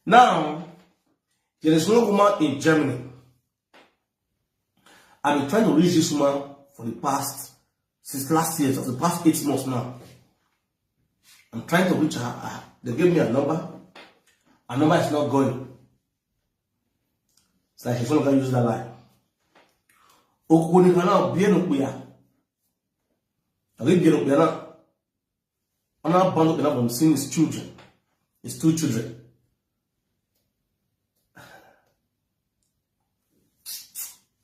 Now there is no woman in Germany. I've been trying to reach this woman for the past, since last year, of the past 8 months now. I'm trying to reach her. They gave me a number. Her number is not going. So she's not going to use that line. Okuni kana bien okuya. Abi bien okuya na. Ana bando kana from seeing his children. His 2 children.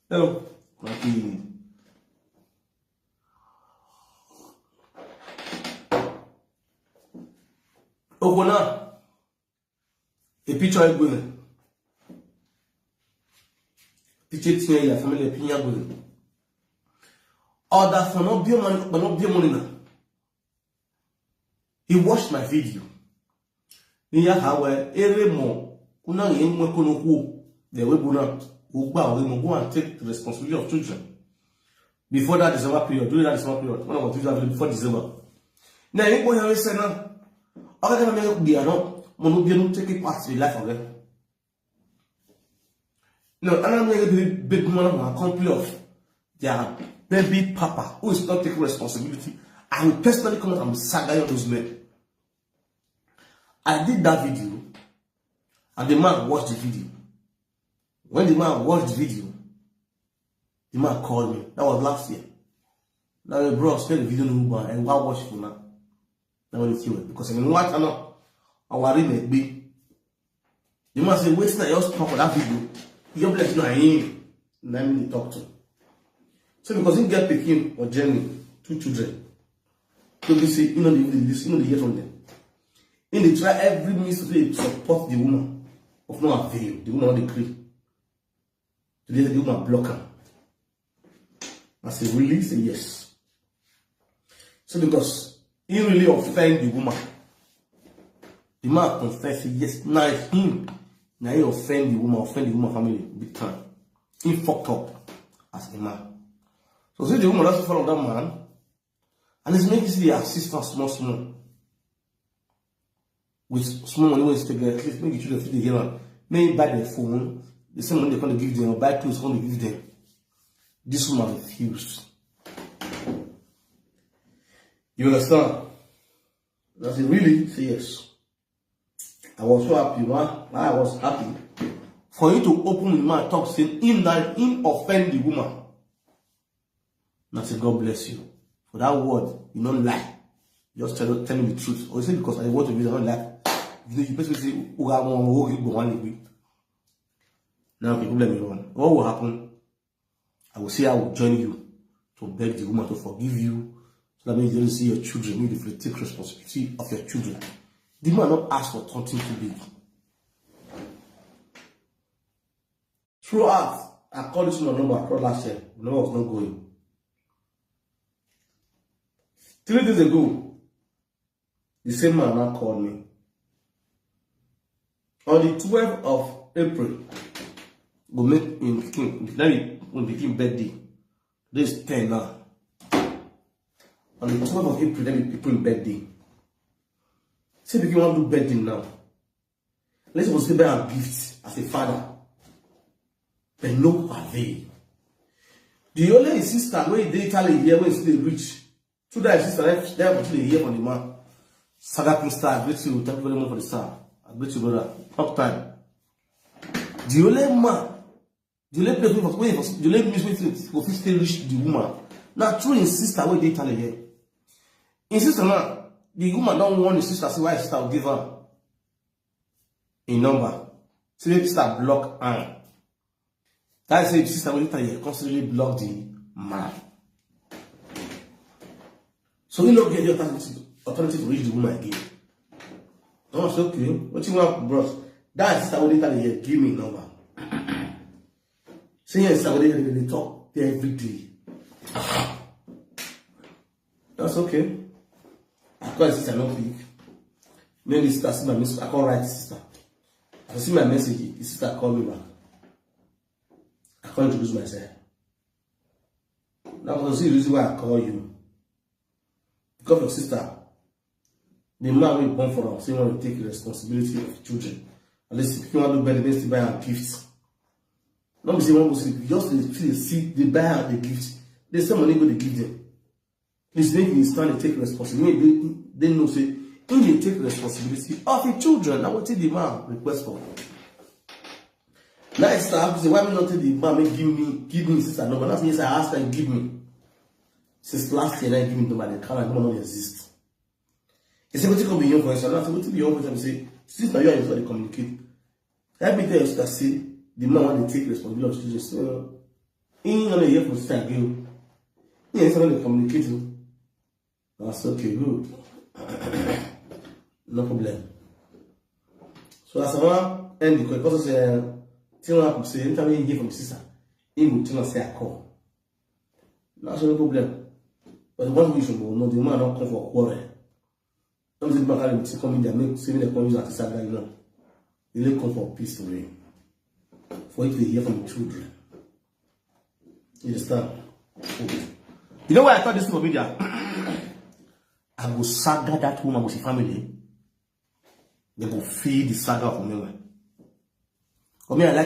Hello. Okuna, a picture of women. Picture to your family opinion women. Order for not be money, but not be money now. He watched my video. Niya hawe ere mo kuna yemwe kono ku the webuna ugba we mo go and take the responsibility of children before that December period. During that December period, when I was doing before December. Now you go here and say now, okay, I'm going to be no, mo no take part in the life of them. No, I'm going to be big man of a company of their baby papa who is not taking responsibility. I will personally come out and saga those men. I did that video, and the man watched the video. When the man watched the video, the man called me. That was last year. Now, bro, spend the video no more and watch it for now. Now, when it's you, because I mean, what I know, I worry may be. The man said, "Wait, now, just talk for that video. You don't let you know I ain't. Let me talk to." So, because he get picking or Jenny, 2 children, so they say, you know, they hear from them. And they try every means to support the woman of no avail. The woman on the creed. Today the woman block her. I say, really? Say yes. So because he really offend the woman. The man confess, yes, now it's him. Now he offend the woman family big time. He fucked up as a man. So see the woman also follow that man. And it's making the assistant small. With small money when it's together, at least make sure they feed the girl. Maybe buy their phone, the same money they're going to give them, or buy clothes going to give them. This woman refused. You understand? I said, really? Say yes. I was so happy, man. I was happy For you to open the mouth talk, say him offend the woman. Now say God bless you. For that word, you don't lie. Just tell me the truth. Or you say because I want to be don't lie. You basically say, now people let me run. What will happen? I will say I will join you to beg the woman to forgive you. So that means you don't see your children. You need to take responsibility of your children. The man not ask for something too big. Throughout, I called this number across last year. The number was not going. 3 days ago, the same man now called me. On the 12th of April, we'll make him became birthday. This is 10 now. On the 12th of April, then we people in birthday. Say if you want to do birthday now, let's suppose to buy a gift as a father. But no avail. The only sister where they tell you here when they reach. To that sister, they have to hear from the man. Saga Crystal, I greet you. Thank you very much for the star. I greet you, brother. Top time. The only man, the only place the only place for still reach the woman. Now, through his sister, where they tell you here. His sister now, the woman don't want the sister, see why sister will give her a number. So the sister block her. That is the sister will tell you constantly block the man. So we don't get the authority to reach the woman again. No, it's okay. What you want, bros? That sister will tell you, give me a number. So yes, sister will talk every day. That's okay. I call the sister not big. Maybe the sister see my message. I call write the sister. I see my message. The sister call me back. I can't introduce myself. Now, because the reason why I call you. Because your sister, the man will born for us, so you want to take responsibility of children. At least if you want to buy the best, buy her gifts. Not be say one go sleep, just see they buy her the gifts. There's some money go to give them. Please make me stand and take responsibility. They know say, they take responsibility of the children. Now what did the man request for? Now it's time to say, why me not tell the man give me sister number? That's yes, I asked her give me. Since last year, I give me number, the car and don't exist. He said, what you come be young for yourself? I said, what you be young for yourself? Say, since now you are able to communicate. Let me tell you that say, the man want to take responsibility of children. So, he ain't gonna hear from sister again. He ain't gonna communicate. That's okay, good. No problem. So as I want to end the call, because I say, anytime you hear from the sister, he will say I call. That's no problem. But the one we should know, the man don't come for quarrel. Don't say the man can come in there, make saving the coins at the side, you know. They come for peace to reign. For it to hear from the children. You understand? Okay. You know why I thought this for media? I will saga that woman with her family. They will feed the saga of me. For me, I like